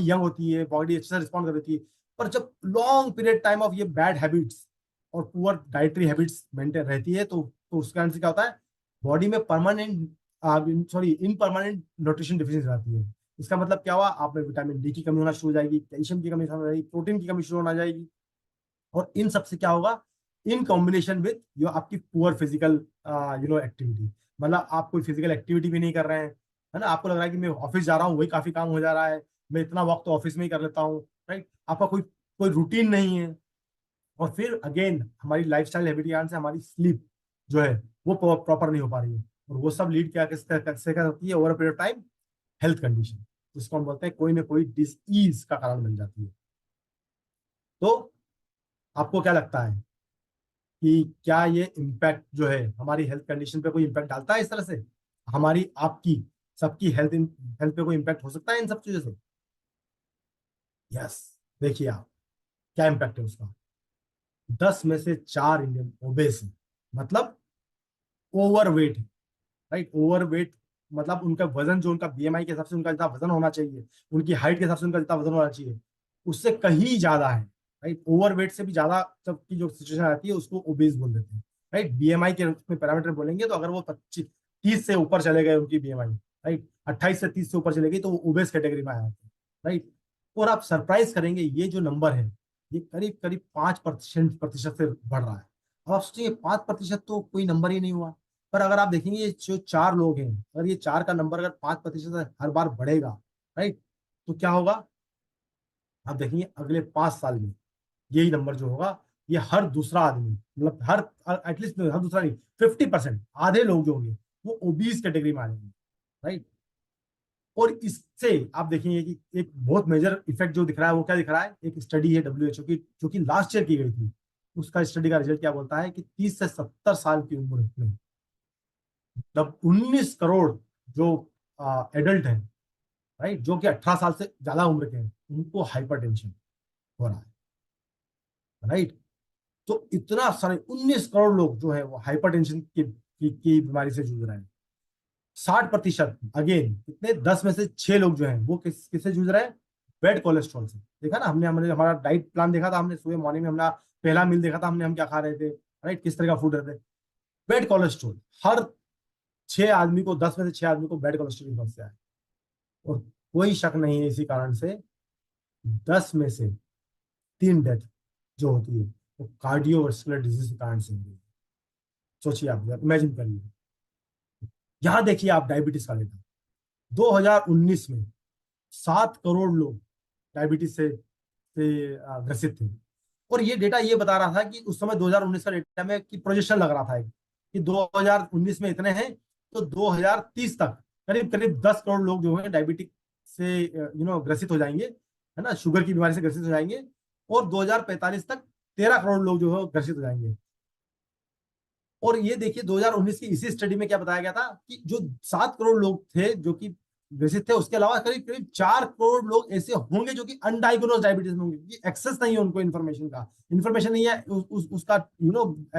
यंग होती है, बॉडी अच्छे से रिस्पॉन्ड कर देती है। पर जब लॉन्ग पीरियड टाइम ऑफ ये बैड हैबिट्स और पुअर डाइटरी हैबिट्स मेंटेन रहती है, तो उसके कारण से क्या होता है, बॉडी में इनपरमानेंट न्यूट्रिशन डिफिशियंसी आती है। इसका मतलब क्या हुआ, आप में विटामिन डी की कमी होना शुरू हो जाएगी, कैल्शियम की कमी हो जाएगी, प्रोटीन की कमी शुरू होना जाएगी। और इन सबसे क्या होगा, इन कॉम्बिनेशन विद जो आपकी पुअर फिजिकल एक्टिविटी, मतलब आप कोई फिजिकल एक्टिविटी भी नहीं कर रहे हैं, है ना। आपको लग रहा है कि मैं ऑफिस जा रहा हूँ, वही काफी काम हो जा रहा है, मैं इतना वक्त तो ऑफिस में ही कर लेता हूँ, राइट। आपका कोई कोई रूटीन नहीं है। और फिर अगेन हमारी लाइफस्टाइल हैबिट के कारण से हमारी स्लीप जो है वो प्रॉपर नहीं हो पा रही है। और वो सब लीड क्या कैसे करती है, over period of time health condition, जिसको हम बोलते हैं कोई ना कोई डिसीज का कारण बन जाती है। तो आपको क्या लगता है कि क्या ये इम्पैक्ट जो है हमारी हेल्थ कंडीशन पे कोई इम्पैक्ट डालता है इस तरह से, हमारी आपकी सबकी हेल्थ पे कोई इम्पैक्ट हो सकता है इन सब चीजों से? यस, देखिए आप क्या इम्पैक्ट है उसका। 10 में से 4 इंडियन ओबेस है, मतलब ओवरवेट है, राइट। ओवरवेट मतलब उनका वजन, जो उनका बीएमआई के हिसाब से उनका जितना वजन होना चाहिए, उनकी हाइट के हिसाब से उनका जितना वजन होना चाहिए, उससे कहीं ज्यादा है, राइट। ओवरवेट से भी ज्यादा जब की जो सिचुएशन आती है उसको ओबेस बोल देते हैं, राइट। बीएमआई के पैरामीटर बोलेंगे तो अगर वो 30 से ऊपर चले गए उनकी बीएमआई, राइट, 28 से 30 से ऊपर चले गई तो वो ओबेस कैटेगरी में आ जाते हैं, राइट। और आप सरप्राइज करेंगे, ये जो नंबर है ये करीब करीब 5% से बढ़ रहा है। अब आप सोचिए 5% तो कोई नंबर ही नहीं हुआ, पर अगर आप देखेंगे ये जो 4 लोग हैं, अगर ये 4 का नंबर अगर 5% हर बार बढ़ेगा, राइट, तो क्या होगा? आप देखेंगे अगले 5 साल में यही नंबर जो होगा, ये हर दूसरा आदमी, मतलब हर एटलीस्ट हर दूसरा नहीं, 50%, आधे लोग जो होंगे वो ओबीज कैटेगरी में आ जाएंगे, राइट। और इससे आप देखेंगे कि एक बहुत मेजर इफेक्ट जो दिख रहा है वो क्या दिख रहा है? एक स्टडी है WHO की जो कि लास्ट ईयर की गई थी, उसका स्टडी का रिजल्ट क्या बोलता है कि 30 से 70 साल की उम्र में जब 19 करोड़ जो एडल्ट हैं, राइट, जो कि 18 साल से ज्यादा उम्र के हैं, उनको हाइपरटेंशन हो रहा है, राइट। तो इतना सारे 19 करोड़ लोग जो है वो हाइपरटेंशन की बीमारी से जूझ रहे हैं। 60%, अगेन कितने, 10 में से 6 लोग जो हैं वो किससे जूझ रहे हैं? बैड कोलेस्ट्रॉल से। देखा ना हमने, हमारा डाइट प्लान देखा था हमने, सुबह मॉर्निंग में हमने पहला मील देखा था हमने, हम क्या खा रहे थे, राइट, किस तरह का फूड रहते। बैड कोलेस्ट्रॉल, हर 6 आदमी को, 10 में से 6 आदमी को बैड कोलेस्ट्रॉल की समस्या है। और कोई शक नहीं है इसी कारण से 10 में से 3 डेथ जो होती है वो कार्डियोवास्कुलर डिजीज के कारण से होती है। सोचिए आप, इमेजिन करिए। यहां देखिए आप डायबिटीज का डेटा, 2019 में 7 करोड़ लोग डायबिटीज से ग्रसित थे। और ये डेटा ये बता रहा था कि उस समय 2019 का डेटा में कि प्रोजेक्शन लग रहा था कि 2019 में इतने हैं तो 2030 तक करीब करीब 10 करोड़ लोग जो है डायबिटिक से ग्रसित हो जाएंगे, है ना, शुगर की बीमारी से ग्रसित हो जाएंगे। और 2045 तक 13 करोड़ लोग जो है ग्रसित हो जाएंगे। और ये देखिए 2019 की इसी स्टडी में क्या बताया गया था कि जो 7 करोड़ लोग थे जो कि ग्रसित थे, उसके अलावा करीब करीब 4 करोड़ लोग ऐसे होंगे जो कि अनडायग्नोज डायबिटीज में होंगे, कि एक्सेस नहीं है उनको इन्फॉर्मेशन का, इन्फॉर्मेशन नहीं है उसका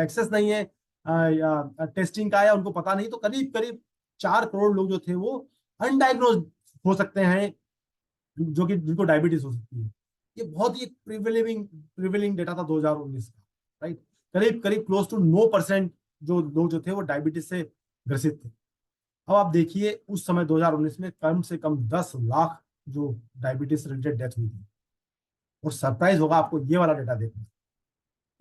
एक्सेस नहीं है टेस्टिंग का, या उनको पता नहीं। तो करीब करीब 4 करोड़ लोग जो थे वो अनडायग्नोज हो सकते हैं, जो कि जिनको डायबिटीज हो सकती है। ये बहुत ही प्रिवेलिंग डेटा था 2019 का, राइट। करीब करीब क्लोज टू 9% जो लोग जो थे वो डायबिटीज से ग्रसित थे। अब आप देखिए उस समय 2019 में कम से कम 10 लाख जो डायबिटीज रिलेटेड डेथ हुई थी। और सरप्राइज होगा आपको ये वाला डेटा देखना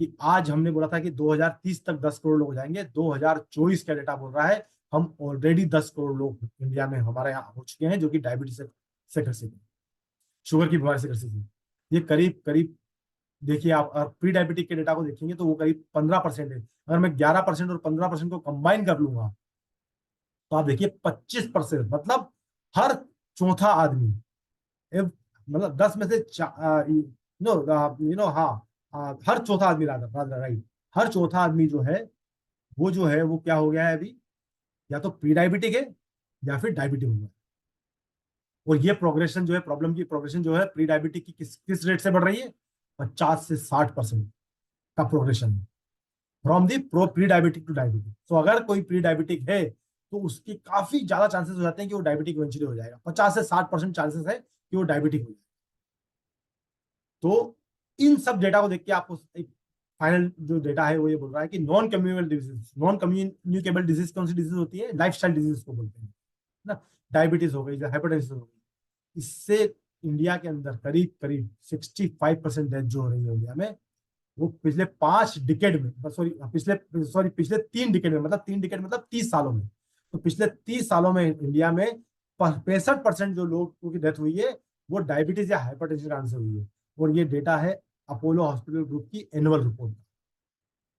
कि आज हमने बोला था कि 2030 तक 10 करोड़ लोग हो जाएंगे, 2024 का डेटा बोल रहा है हम ऑलरेडी 10 करोड़ लोग इंडिया में हमारे यहाँ हो चुके हैं जो कि डायबिटीज से ग्रसित है, शुगर की बीमारी से ग्रसित है। ये करीब करीब देखिए आप प्री डायबिटिक के डेटा को देखेंगे तो वो करीब 15% है। अगर मैं 11% और 15% को कंबाइन कर लूंगा तो आप देखिए 25%, मतलब हर चौथा आदमी, मतलब 10 में से हर चौथा आदमी, राइट, हर चौथा आदमी जो है वो क्या हो गया है अभी, या तो प्री डायबिटिक है या फिर डायबिटिक हो गया। और ये प्रोग्रेशन जो है, प्रॉब्लम की प्रोग्रेशन जो है प्री डायबिटिक की किस रेट से बढ़ रही है? 50 से 60% का progression from the pre diabetic to diabetic. तो अगर कोई प्री डायबिटिक है तो उसकी काफी ज्यादा चांसेस हो जाते हैं कि वो डायबिटिक इवेंचुअली हो जाएगा, 50 से 60% चांसेस है कि वो डायबिटिक हो जाए। तो इन सब डेटा को देख के आपको एक फाइनल जो डेटा है वो ये बोल रहा है कि नॉन कम्युनिकेबल डिजीज कौन सी डिजीज होती है? लाइफस्टाइल डिजीज को बोलते हैं ना। डायबिटीज हो गई, हाइपरटेंशन हो गई, इससे इंडिया के अंदर करीब करीब 65% डेथ जो हो रही है इंडिया में, वो पिछले 5 डिकेड में, पिछले 3 डिकेड में, मतलब 3 डिकेड मतलब 30 सालों में। तो पिछले 30 सालों में इंडिया में 65% जो लोगों की डेथ हुई है वो डायबिटीज या हाइपरटेंशन के कारण से हुई है। और ये डेटा है अपोलो हॉस्पिटल ग्रुप की एनुअल रिपोर्ट का।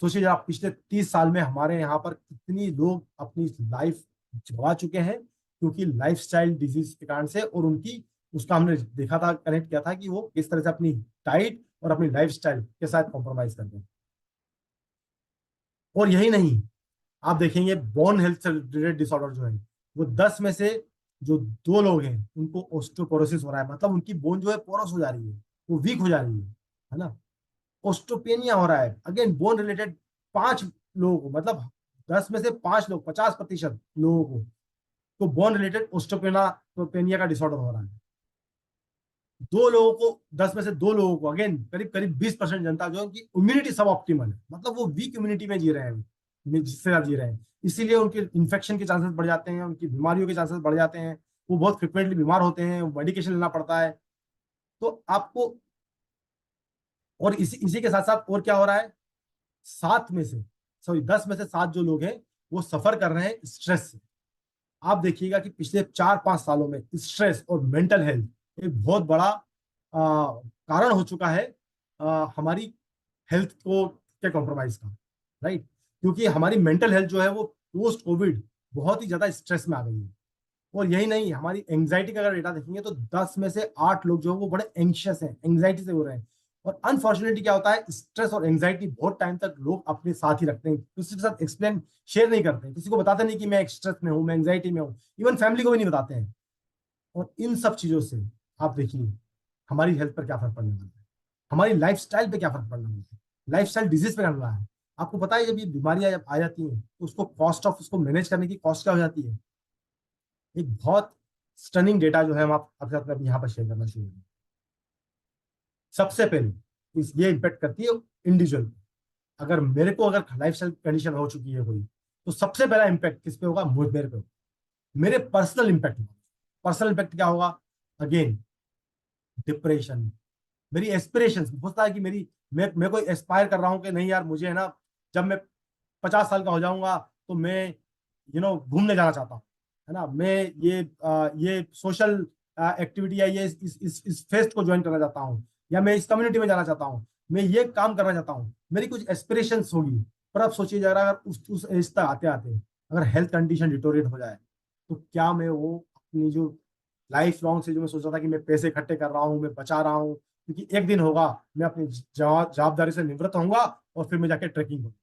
सोचिए जरा पिछले 30 साल में हमारे यहाँ पर कितनी लोग अपनी लाइफ गवा चुके हैं क्योंकि लाइफस्टाइल डिजीज के कारण से। और उनकी, उसका हमने देखा था, कनेक्ट किया था कि वो किस तरह से अपनी डाइट और अपनी लाइफस्टाइल के साथ कॉम्प्रोमाइज करते हैं। और यही नहीं, आप देखेंगे बोन हेल्थ से रिलेटेड डिसऑर्डर जो है वो 10 में से जो 2 लोग हैं उनको ऑस्टियोपोरोसिस हो रहा है, मतलब उनकी बोन जो है पोरस हो जा रही है, वो वीक हो जा रही है ना। ऑस्टियोपेनिया हो रहा है, अगेन बोन रिलेटेड 5 लोगों को, मतलब 10 में से 5 लोग, 50% लोगों को तो बोन रिलेटेड ऑस्टियोपेनिया का डिसऑर्डर हो रहा है। 2 लोगों को, 10 में से 2 लोगों को, अगेन करीब करीब 20% जनता जो है उनकी इम्यूनिटी सब ऑप्टिमल है, मतलब वो वीक इम्यूनिटी में जी रहे हैं, जिससे आप जी रहे हैं, इसीलिए उनके इन्फेक्शन के चांसेस बढ़ जाते हैं, उनकी बीमारियों के चांसेस बढ़ जाते हैं, वो बहुत फ्रिक्वेंटली बीमार होते हैं, मेडिकेशन लेना पड़ता है। तो आपको, और इसी के साथ साथ और क्या हो रहा है, 7 में से सॉरी 10 में से 7 जो लोग हैं वो सफर कर रहे हैं स्ट्रेस से। आप देखिएगा कि पिछले 4-5 सालों में स्ट्रेस और मेंटल हेल्थ एक बहुत बड़ा कारण हो चुका है हमारी हेल्थ को के कॉम्प्रोमाइज का, राइट। क्योंकि हमारी मेंटल हेल्थ जो है वो पोस्ट कोविड बहुत ही ज्यादा स्ट्रेस में आ गई है। और यही नहीं, हमारी एंग्जाइटी का अगर डेटा देखेंगे तो 10 में से 8 लोग जो है वो बड़े एंग्शियस हैं, एंग्जाइटी से हो रहे हैं। और अनफॉर्चुनेटली क्या होता है, स्ट्रेस और एंग्जाइटी बहुत टाइम तक लोग अपने साथ ही रखते हैं, किसी के साथ एक्सप्लेन शेयर नहीं करते हैं, किसी को बताते नहीं कि मैं स्ट्रेस में हूँ, मैं एंग्जाइटी में हूँ, इवन फैमिली को भी नहीं बताते हैं। और इन सब चीजों से आप देखिए हमारी हेल्थ पर क्या फर्क पड़ने वाला है, हमारी लाइफस्टाइल पे क्या फर्क पड़ने वाला है, लाइफस्टाइल डिजीज पे करने वाला है। आपको पता है जब ये बीमारियां जब आ जाती हैं तो उसको कॉस्ट ऑफ उसको मैनेज करने की कॉस्ट क्या हो जाती है। एक बहुत स्टनिंग डेटा जो है हम आपके साथ में यहाँ पर शेयर करना शुरू करेंगे। सबसे पहले ये इम्पेक्ट करती है इंडिविजुअल। अगर मेरे को अगर लाइफस्टाइल कंडीशन हो चुकी है कोई, तो सबसे पहला इम्पैक्ट किस पे होगा, मेरे पे होगा, मेरे पर्सनल इम्पैक्ट होगा। पर्सनल इम्पैक्ट क्या होगा, अगेन डिप्रेशन, मेरी एस्पिरेशंस, होता है कि मैं कोई एस्पायर कर रहा हूं कि नहीं यार मुझे है ना, जब मैं 50 साल का हो जाऊंगा तो मैं घूमने जाना चाहता हूँ, है ना, मैं ये सोशल एक्टिविटी या ये इस फेस्ट को ज्वाइन करना चाहता हूँ, या मैं इस कम्युनिटी में जाना चाहता हूँ, मैं ये काम करना चाहता हूँ, मेरी कुछ एस्पिरेशंस होगी। पर अब सोचिए जरा, अगर उस एज तक आते आते अगर हेल्थ कंडीशन डिटोरेट हो जाए, तो क्या मैं वो अपनी जो लाइफ लॉन्ग से जो मैं सोच रहा था कि मैं पैसे इकट्ठे कर रहा हूँ, मैं बचा रहा हूँ, क्योंकि एक दिन होगा मैं अपनी जवाबदारी से निवृत्त होऊंगा और फिर मैं जाके ट्रैकिंग करूँ,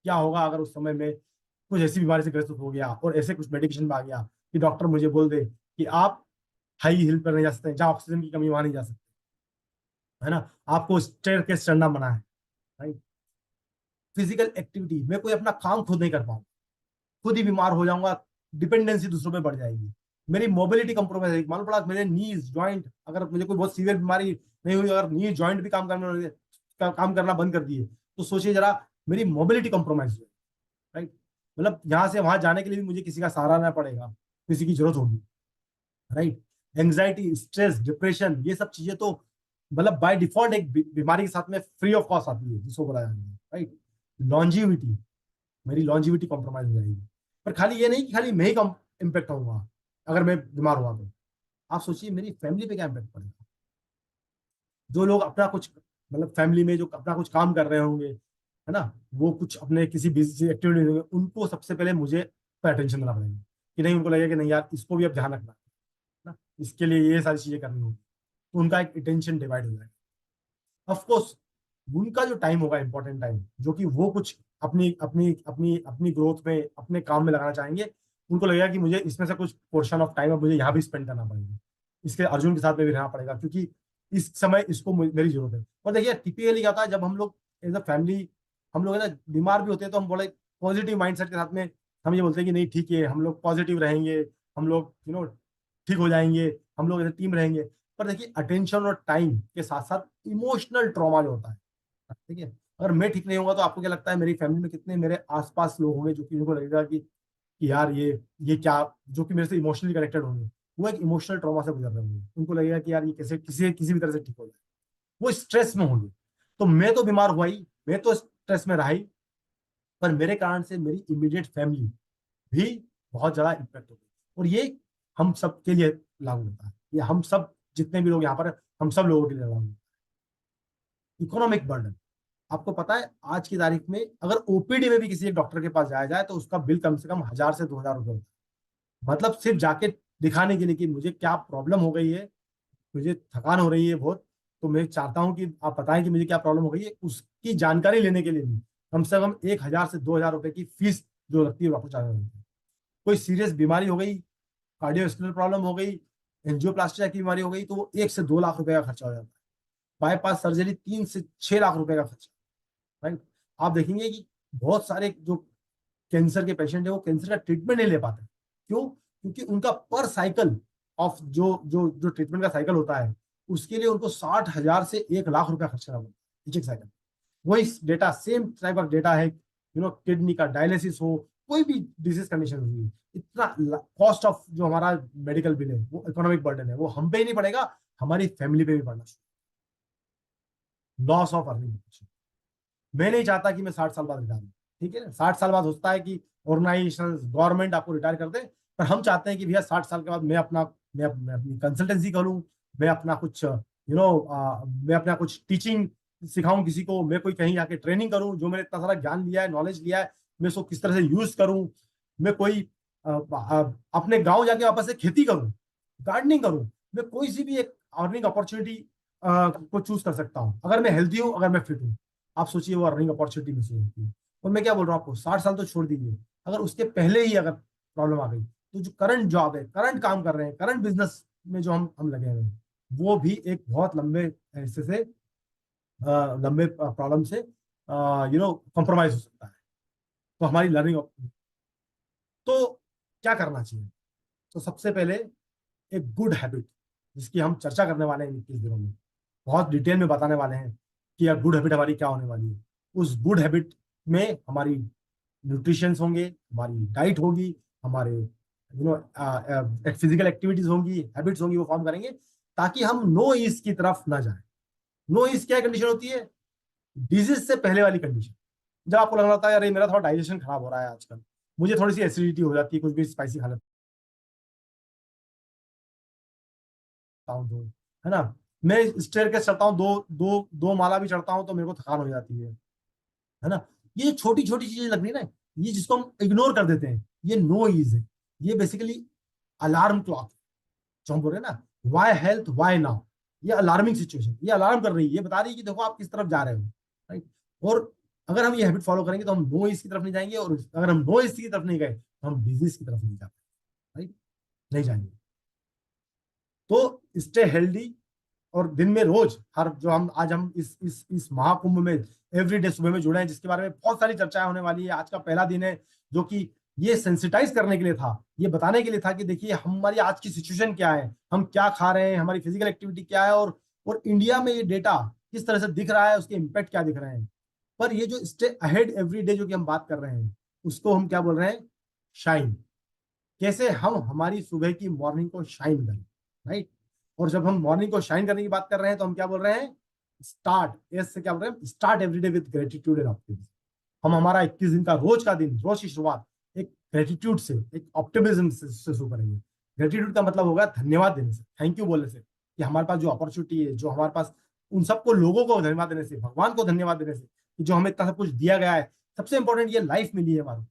क्या होगा अगर उस समय में कुछ ऐसी बीमारी से ग्रसित हो गया और ऐसे कुछ मेडिकेशन में आ गया कि डॉक्टर मुझे बोल दे कि आप हाई हिल पर नहीं जा सकते, जहाँ ऑक्सीजन की कमी वहां नहीं जा सकते, है ना, आपको स्टेयर केस चढ़ना मना है, राइट। फिजिकल एक्टिविटी, मैं कोई अपना काम खुद नहीं कर पाऊँ, खुद ही बीमार हो जाऊंगा, डिपेंडेंसी दूसरों पे बढ़ जाएगी, मेरी मोबिलिटी कंप्रोमाइज होगी। मालूम पड़ा मेरे नीज जॉइंट, अगर मुझे कोई बहुत सीवियर बीमारी नहीं हुई, अगर नी जॉइंट भी काम करना बंद कर दिए, तो सोचिए जरा मेरी मोबिलिटी कंप्रोमाइज हुई, राइट। मतलब यहाँ से वहां जाने के लिए भी मुझे किसी का सहारा लेना पड़ेगा, किसी की जरूरत होगी, राइट। एंग्जाइटी, स्ट्रेस, डिप्रेशन, ये सब चीजें तो मतलब बाय डिफॉल्ट एक बीमारी के साथ में फ्री ऑफ कॉस्ट आती है, जिसको बोला जाता है, राइट। लॉन्जिविटी, मेरी लॉन्जिविटी कॉम्प्रोमाइज हो जाएगी। पर खाली ये नहीं कि खाली मैं ही कम इम्पेक्ट होऊंगा अगर मैं बीमार हुआ तो, आप सोचिए मेरी फैमिली पे क्या इम्पेक्ट पड़ेगा। जो लोग अपना कुछ मतलब फैमिली में जो अपना कुछ काम कर रहे होंगे, है ना, वो कुछ अपने किसी बिजनेस एक्टिविटी होंगे, उनको सबसे पहले मुझे पर अटेंशन देना पड़ेगा, कि नहीं, उनको लगेगा कि नहीं यार इसको भी अब ध्यान रखना है ना, इसके लिए ये सारी चीजें करनी होगी, तो उनका एक अटेंशन डिवाइड हो जाएगा। ऑफकोर्स उनका जो टाइम होगा इंपॉर्टेंट टाइम, जो कि वो कुछ अपनी अपनी अपनी अपनी ग्रोथ में अपने काम में लगाना चाहेंगे, उनको लगेगा कि मुझे इसमें से कुछ पोर्शन ऑफ टाइम अब मुझे यहाँ भी स्पेंड करना पड़ेगा, इसके अर्जुन के साथ में भी रहना पड़ेगा, क्योंकि इस समय इसको मेरी जरूरत है। और देखिए टिपिकली क्या होता है, जब हम लोग एज अ फैमिली हम लोग है ना बीमार भी होते हैं, तो हम बड़े पॉजिटिव माइंडसेट के साथ में हम ये बोलते हैं कि नहीं ठीक है, हम लोग पॉजिटिव रहेंगे, हम लोग ठीक हो जाएंगे, हम लोग एज टीम रहेंगे। पर देखिए अटेंशन और टाइम के साथ साथ इमोशनल ट्रॉमा जो होता है, ठीक है, अगर मैं ठीक नहीं होगा तो आपको क्या लगता है मेरी फैमिली में कितने मेरे आसपास लोग होंगे जो कि उनको लगेगा कि यार ये क्या, जो कि मेरे से इमोशनली कनेक्टेड होंगे, वो एक इमोशनल ट्रॉमा से गुजर रहे होंगे, उनको लगेगा कि यार ये कैसे किसी किसी भी तरह से ठीक हो जाए, वो स्ट्रेस में होंगे। तो मैं तो बीमार हुआ ही, मैं तो स्ट्रेस में रहा ही, पर मेरे कारण से मेरी इमीडिएट फैमिली भी बहुत ज्यादा इम्पेक्ट होगी। और ये हम सब के लिए लागू होता है, ये हम सब जितने भी लोग यहाँ पर हैं, हम सब लोगों के लिए लागू होता है। इकोनॉमिक बर्डन, आपको पता है आज की तारीख में अगर ओपीडी में भी किसी एक डॉक्टर के पास जाया जाए तो उसका बिल कम से कम 1000 से 2000 रुपये होता है। मतलब सिर्फ जाके दिखाने के लिए कि मुझे क्या प्रॉब्लम हो गई है, मुझे थकान हो रही है बहुत, तो मैं चाहता हूं कि आप बताएं कि मुझे क्या प्रॉब्लम हो गई है, उसकी जानकारी लेने के लिए भी कम से कम 1000 से 2000 रुपए की फीस जो लगती है डॉक्टर चार्ज करते हैं। कोई सीरियस बीमारी हो गई, कार्डियोवास्कुलर प्रॉब्लम हो गई, एंजियोप्लास्टी की बीमारी हो गई, तो वो 1 से 2 लाख रुपए का खर्चा हो जाता है। बाईपास सर्जरी 3 से 6 लाख रुपए का खर्चा, राइट। आप देखेंगे कि बहुत सारे जो कैंसर के पेशेंट है वो कैंसर का ट्रीटमेंट नहीं ले पाते, क्यों, क्योंकि उनका पर साइकिल ऑफ जो जो जो ट्रीटमेंट का साइकिल होता है, उसके लिए उनको 60,000 से 1 लाख रुपया खर्च करना पड़ता है एक साइकिल। वही data, same type of data है, किडनी का डायलिसिस हो, कोई भी डिजीज कंडीशन हुई, इतना कॉस्ट ऑफ जो हमारा मेडिकल बिल है, वो इकोनॉमिक बर्डन है, वो हम पे ही नहीं पड़ेगा, हमारी फैमिली पे भी पड़ना, लॉस ऑफ अर्निंग। मैं नहीं चाहता कि मैं 60 साल बाद रिटायर हूँ, ठीक है ना। 60 साल बाद होता है कि ऑर्गेनाइजेशन गवर्नमेंट आपको रिटायर कर दे, पर हम चाहते हैं कि भैया 60 साल के बाद मैं अपनी कंसल्टेंसी करूँ, मैं अपना कुछ मैं अपना कुछ टीचिंग सिखाऊं किसी को, मैं कोई कहीं जाके ट्रेनिंग करूं, जो मैंने इतना सारा ज्ञान लिया है, नॉलेज लिया है, मैं उसको किस तरह से यूज करूं, मैं कोई अपने गांव जाके वापस से खेती करूं, गार्डनिंग करूं, मैं कोई सी भी एक अर्निंग अपॉर्चुनिटी को चूज कर सकता हूं अगर मैं हेल्दी हूं, अगर मैं फिट हूं। आप सोचिए वो अर्निंग अपॉर्चुनिटी में से होती है। और मैं क्या बोल रहा हूँ आपको, 60 साल तो छोड़ दीजिए, अगर उसके पहले ही अगर प्रॉब्लम आ गई, तो जो करंट जॉब है, करंट काम कर रहे हैं, करंट बिजनेस में जो हम लगे हुए हैं, वो भी एक बहुत लंबे हिस्से से लंबे प्रॉब्लम से कॉम्प्रोमाइज हो सकता है। तो हमारी लर्निंग, तो क्या करना चाहिए? तो सबसे पहले एक गुड हैबिट, जिसकी हम चर्चा करने वाले हैं 21 दिनों में, बहुत डिटेल में बताने वाले हैं कि यार गुड हैबिट हमारी क्या होने वाली है। उस गुड हैबिट में हमारी न्यूट्रिशन होंगे, हमारी डाइट होगी, हमारे फिजिकल एक्टिविटीज होंगी, हैबिट्स होंगी, वो फॉर्म करेंगे, ताकि हम नो ईज की तरफ ना जाए। नो ईज क्या कंडीशन होती है? डिजीज से पहले वाली कंडीशन, जब आपको लगना होता है अरे मेरा थोड़ा डाइजेशन खराब हो रहा है आजकल, मुझे थोड़ी सी एसिडिटी हो जाती है, कुछ भी स्पाइसी खा लेता हूँ तो, है ना, मैं स्टेयर के चढ़ता हूँ, दो माला भी चढ़ता हूँ तो मेरे को थकान हो जाती है ना। ये छोटी छोटी चीजें लग रही है ना, ये जिसको हम इग्नोर कर देते हैं, ये नो ईज है। ये बेसिकली अलार्म क्लॉक, जो हम बोल रहे हैं ना, वाई हेल्थ वाई नाउ, ये अलार्मिंग सिचुएशन, ये अलार्म कर रही है, ये बता रही है कि देखो आप किस तरफ जा रहे हो, राइट। और अगर हम ये हैबिट फॉलो करेंगे तो हम नो ईज की तरफ नहीं जाएंगे, और अगर हम नो ईज की तरफ नहीं गए तो हम डिजीज की तरफ नहीं जा पाएंगे, राइट, नहीं जाएंगे। तो स्टे हेल्दी, और दिन में रोज, हर जो हम इस महाकुंभ में एवरीडे सुबह में जुड़े हैं, जिसके बारे में बहुत सारी चर्चाएं होने वाली है। आज का पहला दिन है जो कि ये सेंसिटाइज करने के लिए था, ये बताने के लिए था कि देखिए हमारी आज की सिचुएशन क्या है, हम क्या खा रहे हैं, हमारी फिजिकल एक्टिविटी क्या है, और इंडिया में ये डेटा किस तरह से दिख रहा है, उसके इम्पैक्ट क्या दिख रहे हैं। पर ये जो स्टे अहेड एवरी डे जो कि हम बात कर रहे हैं, उसको हम क्या बोल रहे हैं? शाइन। कैसे हम हमारी सुबह की मॉर्निंग को शाइन करें, राइट। और जब हम मॉर्निंग को शाइन करने की बात कर रहे हैं, तो हम क्या बोल रहे हैं? स्टार्ट, एस से क्या बोल रहे हैं? Start everyday with gratitude and optimism. हम हमारा 21 दिन का रोज का दिन, रोज की शुरुआत एक ग्रेटिट्यूड से, एक ऑप्टिमिज्म से शुरू करेंगे। ग्रेटिट्यूड का मतलब होगा धन्यवाद देने से, थैंक यू बोलने से, कि हमारे पास जो अपॉर्चुनिटी है, जो हमारे पास, उन सबको, लोगों को धन्यवाद देने से, भगवान को धन्यवाद देने से कि जो हमें इतना सब कुछ दिया गया है। सबसे इंपॉर्टेंट ये लाइफ मिली है हमारी।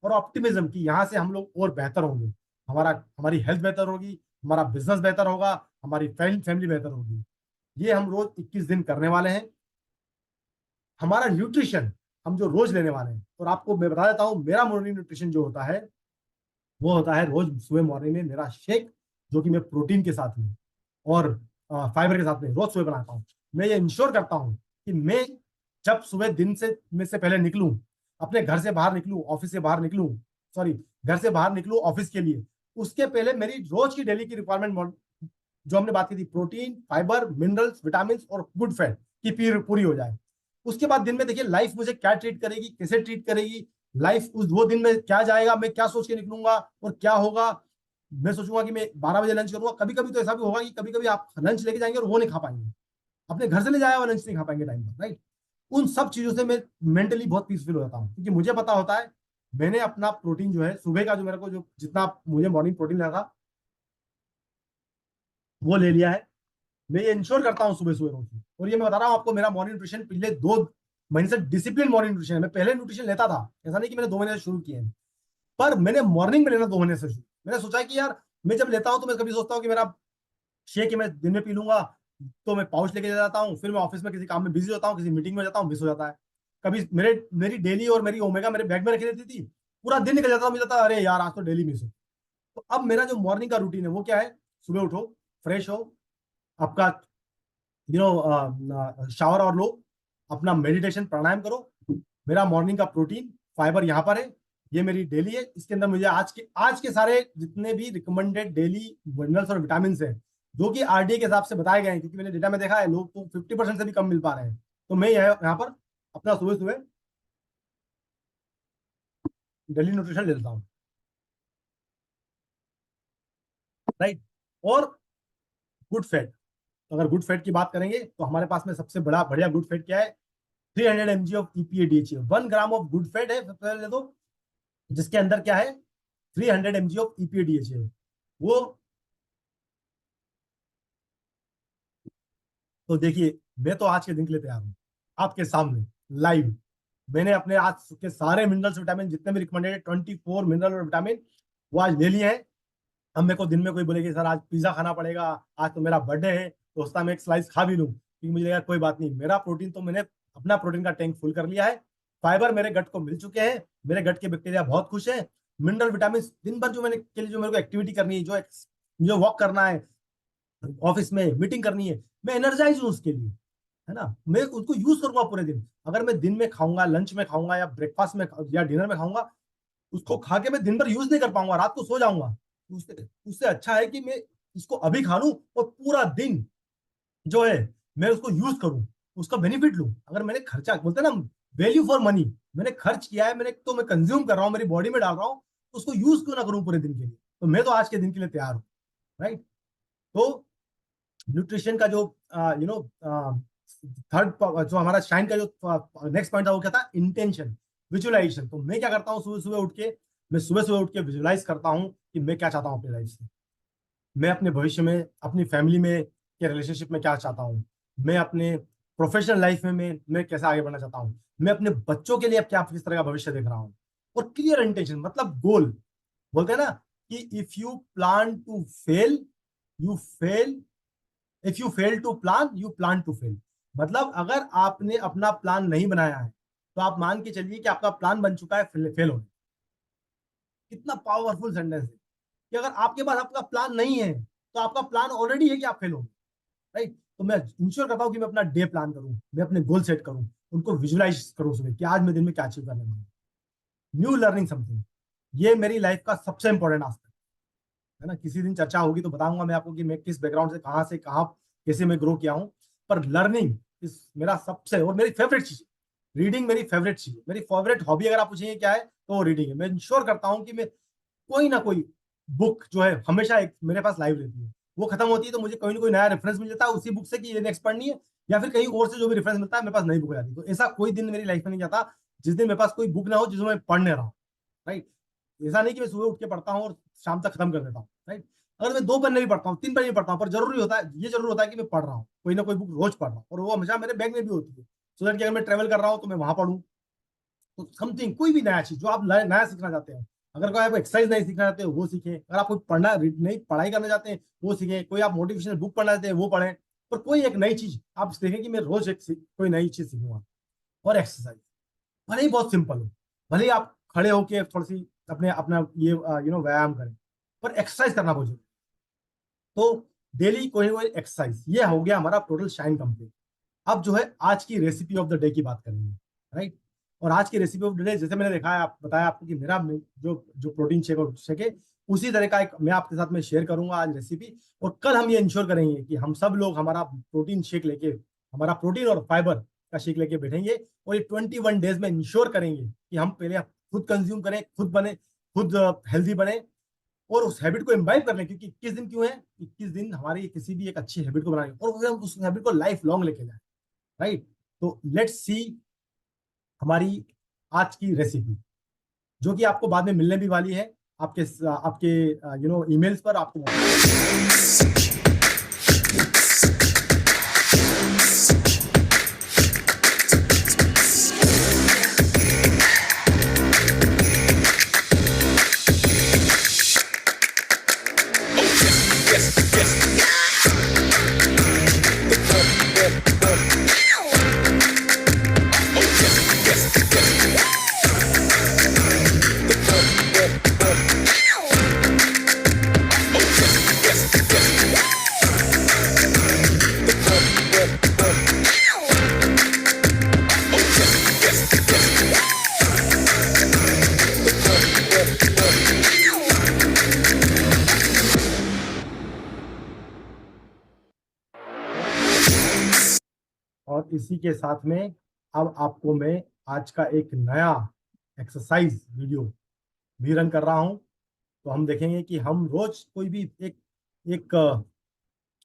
और ऑप्टिमिज्म की, यहाँ से हम लोग और बेहतर होंगे, हमारी हेल्थ बेहतर होगी, हमारा बिजनेस बेहतर होगा, हमारी फैमिली बेहतर होगी। ये हम रोज 21 दिन करने वाले हैं। हमारा न्यूट्रिशन हम जो रोज लेने वाले हैं, और आपको मैं बता देता हूँ, मेरा मॉर्निंग न्यूट्रिशन जो होता है, वो होता है रोज सुबह मॉर्निंग में मेरा शेक, जो कि मैं प्रोटीन के साथ में और फाइबर के साथ में रोज सुबह बनाता हूँ। मैं ये इंश्योर करता हूँ कि मैं जब सुबह दिन से में से पहले निकलूं, अपने घर से बाहर निकलूं, ऑफिस से बाहर निकलूं, सॉरी, घर से बाहर निकलूं ऑफिस के लिए, उसके पहले मेरी रोज की डेली की रिक्वायरमेंट, जो हमने बात की थी, प्रोटीन, फाइबर, मिनरल्स, विटामिन और गुड फैट की पूरी हो जाए। उसके बाद दिन में देखिए लाइफ मुझे क्या ट्रीट करेगी, कैसे ट्रीट करेगी, लाइफ उस वो दिन में क्या जाएगा, मैं क्या सोच के निकलूंगा और क्या होगा। मैं सोचूंगा कि मैं 12 बजे लंच करूंगा, कभी कभी तो ऐसा भी होगा कि कभी कभी आप लंच लेके जाएंगे और वो नहीं खा पाएंगे, अपने घर से ले जाया हुआ लंच नहीं खा पाएंगे टाइम पर, राइट। उन सब चीजों से मैं मेंटली बहुत पीसफुल हो जाता हूँ, क्योंकि मुझे पता होता है मैंने अपना प्रोटीन जो है सुबह का, जो मेरे को जो जितना मुझे मॉर्निंग प्रोटीन लेना था, वो ले लिया है। मैं ये इंश्योर करता हूँ सुबह सुबह रोज। और ये मैं बता रहा हूँ आपको, मेरा मॉर्निंग न्यूट्रिशन पिछले 2 महीने से डिसिप्लिन मॉर्निंग न्यूट्रिशन है। मैं पहले न्यूट्रिशन लेता था, ऐसा नहीं कि मैंने 2 महीने से शुरू किए हैं, पर मैंने मॉर्निंग में लेना 2 महीने से शुरू। मैंने सोचा कि यार मैं जब लेता हूँ तो मैं कभी सोचता हूँ कि मेरा शेक है, मैं दिन में पी लूंगा, तो मैं पाउच लेके जाता हूँ, फिर मैं ऑफिस में किसी काम में बिजी होता हूँ, किसी मीटिंग में जाता हूँ, मिस हो जाता है। कभी मेरी डेली और मेरी ओमेगा मेरे बैग में रखी रहती थी, पूरा दिन निकल जाता, मुझे लगता अरे यार आज तो डेली मिस हो। तो अब मेरा जो मॉर्निंग का रूटीन है वो क्या है? सुबह उठो, फ्रेश हो, आपका शावर और लो, अपना मेडिटेशन प्राणायाम करो। मेरा मॉर्निंग का प्रोटीन फाइबर यहाँ पर है, ये मेरी डेली है। इसके अंदर मुझे आज के सारे जितने भी रिकमेंडेड डेली मिनरल्स और विटामिन है, जो कि आरडीए के हिसाब से बताए गए हैं, क्योंकि मैंने डेटा में देखा है लोग तो 50% से भी कम मिल पा रहे हैं। तो मैं यहाँ पर अपना सुबह सुबह डेली न्यूट्रिशन ले लेता हूँ, राइट। और गुड फैट, अगर गुड फैट की बात करेंगे तो हमारे पास में सबसे बढ़िया गुड फैट क्या है? 300 mg of EPA DHA, 1 gram of good fat है सबसे पहले तो, जिसके अंदर क्या है 300 mg ऑफ EPA DHA है वो। तो देखिए मैं तो आज के दिन के लिए तैयार हूँ आपके सामने लाइव। मैंने अपने आज के सारे मिनरल्स विटामिन जितने भी रिकमेंडेड 24 मिनरल और विटामिन वो आज ले लिए हैं। अब मेरे को दिन में कोई बोले कि सर आज पिज्जा खाना पड़ेगा, आज तो मेरा बर्थडे है तो उसका मैं एक स्लाइस खा भी लूँ, क्योंकि मुझे लगा कोई बात नहीं, मेरा प्रोटीन तो मैंने अपना प्रोटीन का टैंक फुल कर लिया है, फाइबर मेरे गट को मिल चुके हैं, मेरे गट के बैक्टीरिया बहुत खुश है, मिनरल विटामिन दिन भर जो मैंने के लिए जो मेरे को एक्टिविटी करनी है, जो वॉक करना है, ऑफिस में मीटिंग करनी है, मैं एनर्जाइज हूँ उसके लिए, है ना। मैं उसको यूज करूंगा पूरे दिन। अगर मैं दिन में खाऊंगा, लंच में खाऊंगा या ब्रेकफास्ट में या डिनर में खाऊंगा, उसको खा के मैं दिन भर यूज नहीं कर पाऊंगा, रात को सो जाऊंगा। उससे अच्छा है कि मैं इसको अभी खा लूं और पूरा दिन जो है मैं उसको यूज करूं, उसका बेनिफिट लूं। अगर मैंने खर्चा, बोलते हैं ना वैल्यू फॉर मनी, मैंने खर्च किया है, मैंने तो मैं कंज्यूम कर रहा हूँ, मेरी बॉडी में डाल रहा हूँ, उसको यूज क्यों ना करूं पूरे दिन के लिए। तो मैं तो आज के दिन के लिए तैयार हूँ, राइट। तो न्यूट्रिशन का जो थर्ड जो हमारा शाइन का जो नेक्स्ट पॉइंट था वो क्या था, इंटेंशन, विजुअलाइजेशन। तो मैं क्या करता हूँ सुबह सुबह उठ के विजुअलाइज करता हूँ कि मैं क्या चाहता हूँ अपनी लाइफ से, मैं अपने भविष्य में अपनी फैमिली में के रिलेशनशिप में क्या चाहता हूँ, मैं अपने प्रोफेशनल लाइफ में मैं कैसे आगे बढ़ना चाहता हूँ, मैं अपने बच्चों के लिए अब क्या किस तरह का भविष्य देख रहा हूँ। और क्लियर इंटेंशन मतलब गोल, बोलते हैं ना कि if you plan to fail you fail, if you fail to plan you plan to fail. मतलब अगर आपने अपना प्लान नहीं बनाया है तो आप मान के चलिए कि आपका प्लान बन चुका है फेल होने। कितना पावरफुल सेंटेंस है कि अगर आपके पास आपका प्लान नहीं है तो आपका प्लान ऑलरेडी है कि आप फेल होंगे, राइट। तो मैं इंश्योर करता हूं कि मैं अपना डे प्लान करूं, मैं अपने गोल सेट करूं, उनको विजुलाइज करूं सुबह कि आज मैं दिन में क्या अचीव करने वाला हूं। न्यू लर्निंग समथिंग, ये मेरी लाइफ का सबसे इंपॉर्टेंट आस्पेक्ट है ना। किसी दिन चर्चा होगी तो बताऊंगा मैं आपको कि मैं किस बैकग्राउंड से कहाँ कैसे मैं ग्रो किया हूँ। पर लर्निंग इस मेरा सबसे और मेरी फेवरेट चीज, रीडिंग मेरी फेवरेट चीज, मेरी फेवरेट हॉबी अगर आप पूछेंगे क्या है तो वो रीडिंग है। मैं इंश्योर करता हूँ कि मैं कोई ना कोई बुक जो है हमेशा एक मेरे पास लाइव रहती है, वो खत्म होती है तो मुझे कोई ना कोई नया रेफरेंस मिल जाता है उसी बुक से कि ये नेक्स्ट पढ़नी है, या फिर कहीं और से जो भी रेफरेंस मिलता है मेरे पास नई बुक आ जाती है। तो ऐसा कोई दिन मेरी लाइफ में नहीं जाता जिस दिन मेरे पास कोई बुक ना हो जिसमें मैं पढ़ने रहा हूँ, राइट। ऐसा नहीं कि मैं सुबह उठ के पढ़ता हूँ और शाम तक खत्म कर देता हूँ, राइट। अगर मैं 2 पन्ने भी पढ़ता हूँ, 3 पन्ने भी पढ़ता हूँ, पर जरूरी होता है, ये जरूर होता है कि मैं पढ़ रहा हूँ, कोई ना कोई बुक रोज पढ़ रहा हूँ, और वो हमेशा मेरे बैग में भी होती है, सो दैट कि अगर मैं ट्रेवल कर रहा हूँ तो मैं वहां पढ़ूँ। तो समथिंग, कोई भी नया चीज जो आप नया सीखना चाहते हैं, अगर कोई आप एक्सरसाइज नहीं सीखना चाहते हो वो सीखें, अगर आप कोई नहीं पढ़ाई करना चाहते हैं वो सीखें, कोई आप मोटिवेशनल बुक पढ़ना चाहते हैं वो पढ़ें, पर कोई एक नई चीज आप देखें कि मैं रोज कोई नई चीज सीखूंगा। और एक्सरसाइज भले ही बहुत सिंपल हो, भले ही आप खड़े होके थोड़ी सी अपने अपना ये व्यायाम करें, पर एक्सरसाइज करना बहुत जरूरी है। तो डेली कोई ना कोई एक्सरसाइज, ये हो गया हमारा टोटल शाइन कंप्लीट। अब जो है आज की रेसिपी ऑफ द डे की बात करेंगे, राइट। और आज की रेसिपी ऑफ द डे जैसे मैंने देखा है, आप बताया आपको कि मेरा जो जो प्रोटीन शेक और शेक है उसी तरह का एक मैं आपके साथ में शेयर करूंगा आज रेसिपी। और कल हम ये इंश्योर करेंगे कि हम सब लोग हमारा प्रोटीन शेक लेके, हमारा प्रोटीन और फाइबर का शेक लेके बैठेंगे, और ये 21 डेज में इंश्योर करेंगे कि हम पहले खुद कंज्यूम करें, खुद बने, खुद हेल्दी बने, और उस हैबिट को इम्बाइब कर लें। क्योंकि 21 दिन क्यों है, 21 दिन हमारी किसी भी एक अच्छी हैबिट को बनाएंगे और उस हैबिट को लाइफ लॉन्ग लेके जाए, राइट। तो लेट्स सी हमारी आज की रेसिपी, जो कि आपको बाद में मिलने भी वाली है आपके आपके ईमेल्स पर आपको। और इसी के साथ में अब आपको मैं आज का एक नया एक्सरसाइज वीडियो भी रन कर रहा हूं। तो हम देखेंगे कि हम रोज कोई भी एक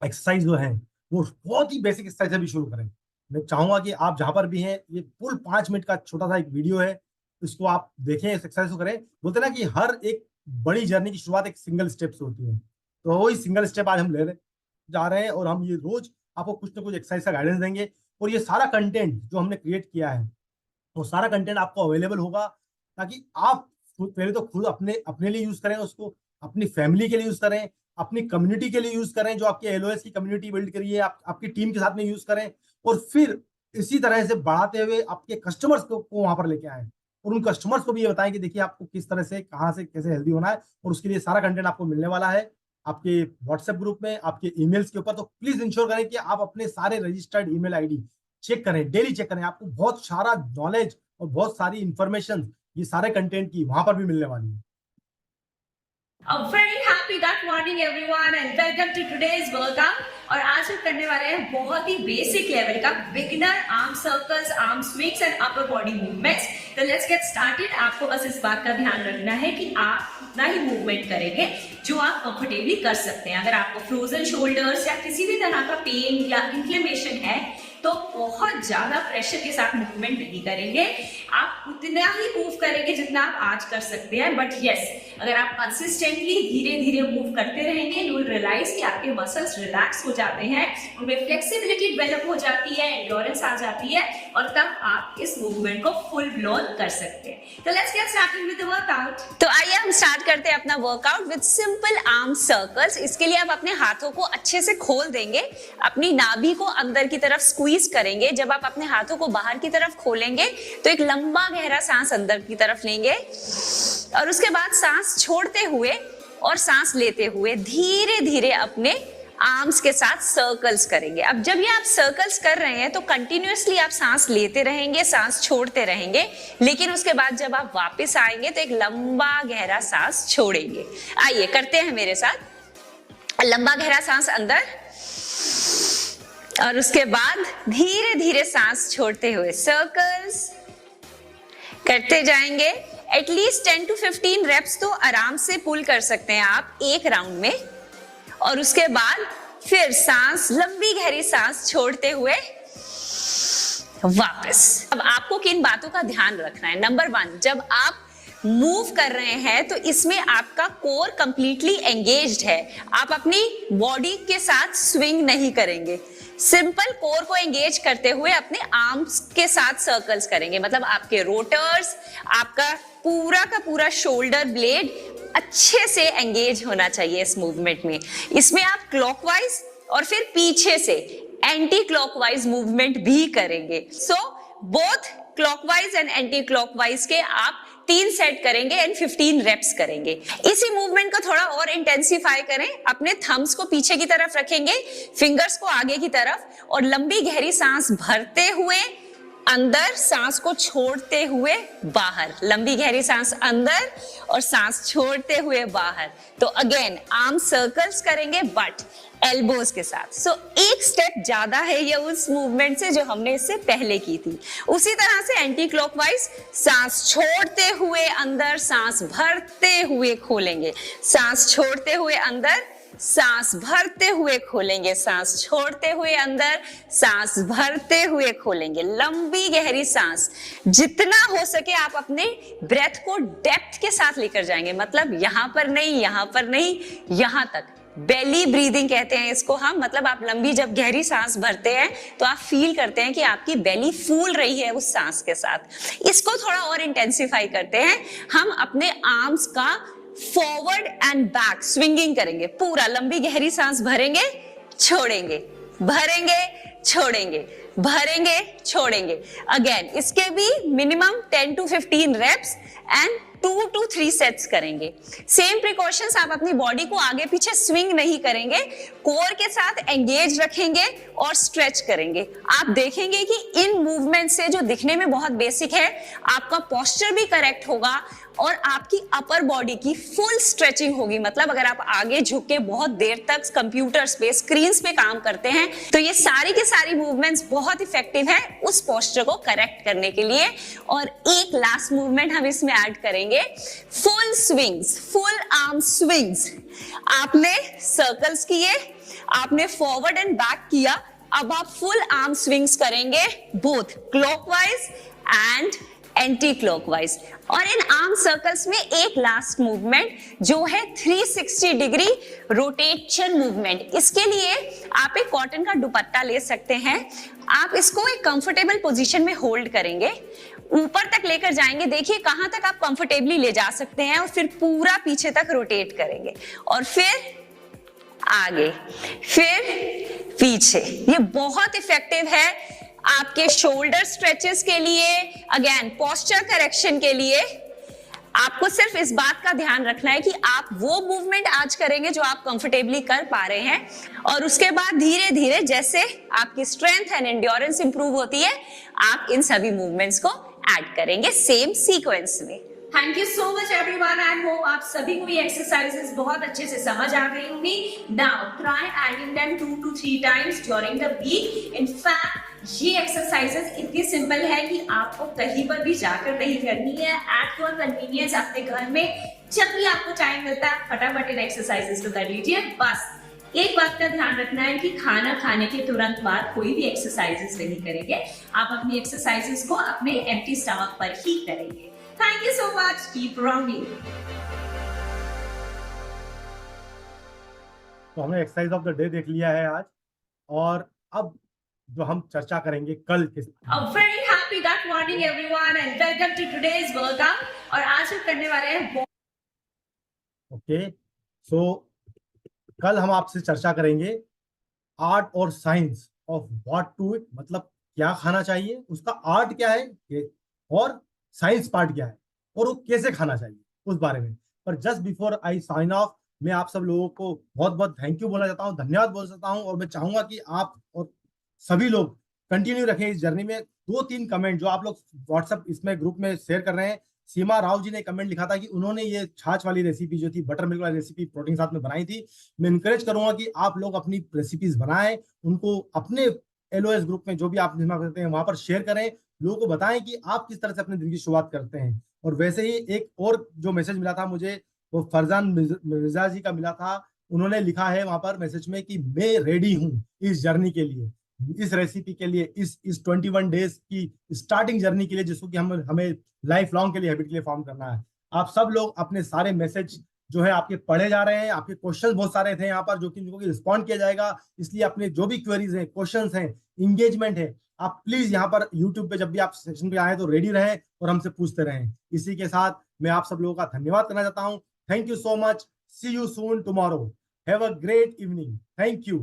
एक्सरसाइज जो है वो बहुत ही बेसिक एक्सरसाइज से भी शुरू करें, मैं चाहूंगा कि आप जहां पर भी हैं, ये फुल 5 मिनट का छोटा सा एक वीडियो है, इसको आप देखें, इस एक्सरसाइज को करें। बोलते हैं ना कि हर एक बड़ी जर्नी की शुरुआत एक सिंगल स्टेप से होती है, तो वही सिंगल स्टेप आज हम ले जा रहे हैं, और हम ये रोज आपको कुछ ना कुछ एक्सरसाइज का गाइडेंस देंगे। और ये सारा कंटेंट जो हमने क्रिएट किया है, वो सारा कंटेंट आपको अवेलेबल होगा, ताकि आप पहले तो खुद अपने अपने लिए यूज करें उसको, अपनी फैमिली के लिए यूज करें, अपनी कम्युनिटी के लिए यूज करें, जो आपकी एलओएस की कम्युनिटी बिल्ड करी है, आपकी टीम के साथ में यूज करें, और फिर इसी तरह से बढ़ाते हुए आपके कस्टमर्स को वहां पर लेके आए, और उन कस्टमर्स को भी ये बताएं कि देखिए आपको किस तरह से, कहाँ से, कैसे हेल्दी होना है। और उसके लिए सारा कंटेंट आपको मिलने वाला है आपके व्हाट्सएप ग्रुप में, आपके ईमेल्स के ऊपर। तो प्लीज इंश्योर करें कि आप अपने सारे रजिस्टर्ड ईमेल आईडी चेक करें, डेली चेक करें। आपको बहुत सारा नॉलेज और बहुत सारी इंफॉर्मेशन ये सारे कंटेंट की वहां पर भी मिलने वाली है। A very happy good morning everyone and welcome to today's workout। और आज हम करने वाले हैं बहुत ही बेसिक लेवल का beginner arm circles, arm swings and upper body movements. तो लेट्स गेट स्टार्टेड। आपको बस इस बात का ध्यान रखना है कि आप उतना ही मूवमेंट करेंगे जो आप कंफर्टेबली कर सकते हैं। अगर आपको फ्रोजन शोल्डर्स या किसी भी तरह का पेन या इन्फ्लेमेशन है तो बहुत ज्यादा प्रेशर के साथ मूवमेंट नहीं करेंगे, आप उतना ही मूव करेंगे जितना आप आज कर सकते हैं। बट यस, अगर आप कंसिस्टेंटली धीरे धीरे मूव करते रहेंगे, यू विल रियलाइज कि आपके मसल्स रिलैक्स हो जाते हैं, उनमें फ्लेक्सिबिलिटी डेवलप हो जाती है, एंड्योरेंस आ जाती है, और तब आप इस मूवमेंट को फुल ब्लोन कर सकते हैं। तो let's get started with the workout. तो आइए हम स्टार्ट करते हैं अपना workout with simple arm circles. इसके लिए आप अपने हाथों को अच्छे से खोल देंगे, अपनी नाभि को अंदर की तरफ स्क्वीज करेंगे। जब आप अपने हाथों को बाहर की तरफ खोलेंगे तो एक लंबा गहरा सांस अंदर की तरफ लेंगे, और उसके बाद सांस छोड़ते हुए और सांस लेते हुए धीरे धीरे अपने आर्म्स के साथ सर्कल्स करेंगे। अब जब ये आप सर्कल्स कर रहे हैं तो कंटिन्यूअसली आप सांस लेते रहेंगे, सांस छोड़ते रहेंगे, लेकिन उसके बाद जब आप वापस आएंगे तो एक लंबा गहरा सांस छोड़ेंगे। आइए करते हैं मेरे साथ। लंबा गहरा सांस अंदर, और उसके बाद धीरे धीरे सांस छोड़ते हुए सर्कल्स करते जाएंगे। एटलीस्ट 10 to 15 रेप्स तो आराम से पुल कर सकते हैं आप एक राउंड में, और उसके बाद फिर सांस, लंबी गहरी सांस छोड़ते हुए वापस। अब आपको किन बातों का ध्यान रखना है? नंबर 1, जब आप मूव कर रहे हैं तो इसमें आपका कोर कंप्लीटली एंगेज्ड है, आप अपनी बॉडी के साथ स्विंग नहीं करेंगे, सिंपल कोर को एंगेज करते हुए अपने आर्म्स के साथ सर्कल्स करेंगे। मतलब आपके रोटर्स, आपका पूरा का पूरा शोल्डर ब्लेड अच्छे से एंगेज होना चाहिए इस मूवमेंट में। इसमें आप क्लॉकवाइज और फिर पीछे से एंटी क्लॉकवाइज मूवमेंट भी करेंगे। So both clockwise and anti clockwise के आप 3 सेट करेंगे एंड 15 रेप्स करेंगे। इसी मूवमेंट को थोड़ा और इंटेंसिफाई करें। अपने थम्स को पीछे की तरफ रखेंगे, फिंगर्स को आगे की तरफ, और लंबी गहरी सांस भरते हुए अंदर, सांस को छोड़ते हुए बाहर। लंबी गहरी सांस अंदर और सांस छोड़ते हुए बाहर। तो अगेन आर्म सर्कल्स करेंगे बट एल्बोज के साथ। सो एक स्टेप ज्यादा है ये उस मूवमेंट से जो हमने इससे पहले की थी। उसी तरह से एंटी क्लॉकवाइज सांस छोड़ते हुए अंदर, सांस भरते हुए खोलेंगे, सांस छोड़ते हुए अंदर, सांस भरते हुए खोलेंगे, सांस छोड़ते हुए अंदर, सांस भरते हुए खोलेंगे। लंबी गहरी सांस, जितना हो सके आप अपने ब्रेथ को डेप्थ के साथ लेकर जाएंगे। मतलब यहां पर नहीं, यहां पर नहीं, यहां तक। बेली ब्रीदिंग कहते हैं इसको हम। मतलब आप लंबी जब गहरी सांस भरते हैं तो आप फील करते हैं कि आपकी बेली फूल रही है उस सांस के साथ। इसको थोड़ा और इंटेंसिफाई करते हैं। हम अपने आर्म्स का फॉरवर्ड एंड बैक स्विंगिंग करेंगे। पूरा लंबी गहरी सांस भरेंगे, छोड़ेंगे, भरेंगे, छोड़ेंगे, भरेंगे, छोड़ेंगे। अगेन इसके भी minimum 10 to 15 reps and 2 to 3 sets करेंगे। सेम प्रिकॉशंस, आप अपनी बॉडी को आगे पीछे स्विंग नहीं करेंगे, कोर के साथ एंगेज रखेंगे और स्ट्रेच करेंगे। आप देखेंगे कि इन मूवमेंट से, जो दिखने में बहुत बेसिक है, आपका पोस्चर भी करेक्ट होगा और आपकी अपर बॉडी की फुल स्ट्रेचिंग होगी। मतलब अगर आप आगे झुक के बहुत देर तक कंप्यूटर्स पे, स्क्रीन्स पे काम करते हैं तो ये सारी की सारी मूवमेंट्स बहुत इफेक्टिव है उस पोस्चर को करेक्ट करने के लिए। और एक लास्ट मूवमेंट हम इसमें ऐड करेंगे, full swings, full arm swings. आपने सर्कल्स किए, आपने फॉरवर्ड एंड बैक किया, अब आप फुल आर्म स्विंग्स करेंगे, both clockwise and anti clockwise. और इन आर्म सर्कल्स में एक लास्ट मूवमेंट जो है 360 डिग्री रोटेशन मूवमेंट। इसके लिए आप एक कॉटन का दुपट्टा ले सकते हैं, आप इसको एक कंफर्टेबल पोजीशन में होल्ड करेंगे, ऊपर तक लेकर जाएंगे, देखिए कहां तक आप कंफर्टेबली ले जा सकते हैं, और फिर पूरा पीछे तक रोटेट करेंगे, और फिर आगे, फिर पीछे। ये बहुत इफेक्टिव है आपके शोल्डर स्ट्रेचेस के लिए, अगेन पोस्चर करेक्शन के लिए। आपको सिर्फ इस बात का ध्यान रखना है कि आप वो मूवमेंट आज करेंगे जो आप कंफर्टेबली कर पा रहे हैं, और उसके बाद धीरे धीरे जैसे आपकी स्ट्रेंथ एंड एंड्योरेंस इंप्रूव होती है, आप इन सभी मूवमेंट्स को ऐड करेंगे सेम सीक्वेंस में। Thank you so much everyone, I hope आप सभी को ये एक्सरसाइजेस बहुत अच्छे से समझ आ गई होंगी। Now try adding them 2 to 3 times during the week. In fact ये एक्सरसाइजेस इतनी सिंपल है कि आपको कहीं पर भी जाकर नहीं करनी है, एट योर कन्वीनियंस अपने घर में जब भी आपको टाइम मिलता है फटाफट इन एक्सरसाइजेस को कर लीजिए। बस एक बात का ध्यान रखना है कि खाना खाने के तुरंत बाद कोई भी एक्सरसाइजेस नहीं करेंगे, आप अपनी एक्सरसाइजेस को अपने एम्प्टी स्टमक पर ही करेंगे। Thank you so much. Keep running. तो हमने एक्सरसाइज ऑफ द डे देख लिया है आज, और अब जो हम चर्चा करेंगे कल के। A very happy good morning everyone and welcome to today's workout. और आज हम करने वाले हैं ओके, सो कल हम आपसे चर्चा करेंगे आर्ट और science of what to eat, मतलब क्या खाना चाहिए, उसका आर्ट क्या है और साइंस पार्ट क्या है, और वो कैसे खाना चाहिए उस बारे में। पर just before I sign off, मैं आप सब लोगों को बहुत बहुत थैंक यू बोलना चाहता हूँ, धन्यवाद बोल सकता हूँ, और मैं चाहूंगा कि आप और सभी लोग कंटिन्यू रखें इस जर्नी में। 2-3 कमेंट जो आप लोग व्हाट्सएप इसमें ग्रुप में शेयर कर रहे हैं, सीमा राव जी ने कमेंट लिखा था कि उन्होंने ये छाछ वाली रेसिपी जो थी, बटर मिल्क वाली रेसिपी प्रोटीन साथ में बनाई थी। मैं इनकरेज करूंगा कि आप लोग अपनी रेसिपीज बनाएं, उनको अपने LOS ग्रुप में जो भी आप करते हैं वहां पर शेयर करें, लोगों को बताएं कि आप किस तरह से अपने दिन की शुरुआत करते हैं। और वैसे ही एक और जो मैसेज मिला था मुझे, वो फरजान मिर्जा जी का मिला था, उन्होंने लिखा है वहां पर मैसेज में कि मैं रेडी हूं इस जर्नी के लिए, इस रेसिपी के लिए, इस 21 डेज की स्टार्टिंग जर्नी के लिए, जिसको कि हमें लाइफ लॉन्ग के लिए हैबिट के लिए फॉर्म करना है। आप सब लोग अपने सारे मैसेज जो है आपके पढ़े जा रहे हैं, आपके क्वेश्चन बहुत सारे थे यहाँ पर जो कि जिनको रिस्पॉन्ड किया जाएगा, इसलिए अपने जो भी क्वेरीज हैं, क्वेश्चंस हैं, इंगेजमेंट है, आप प्लीज यहाँ पर यूट्यूब पे जब भी आप सेशन पे आए तो रेडी रहें और हमसे पूछते रहें। इसी के साथ मैं आप सब लोगों का धन्यवाद करना चाहता हूँ। Thank you so much, see you soon tomorrow, have a great evening, thank you.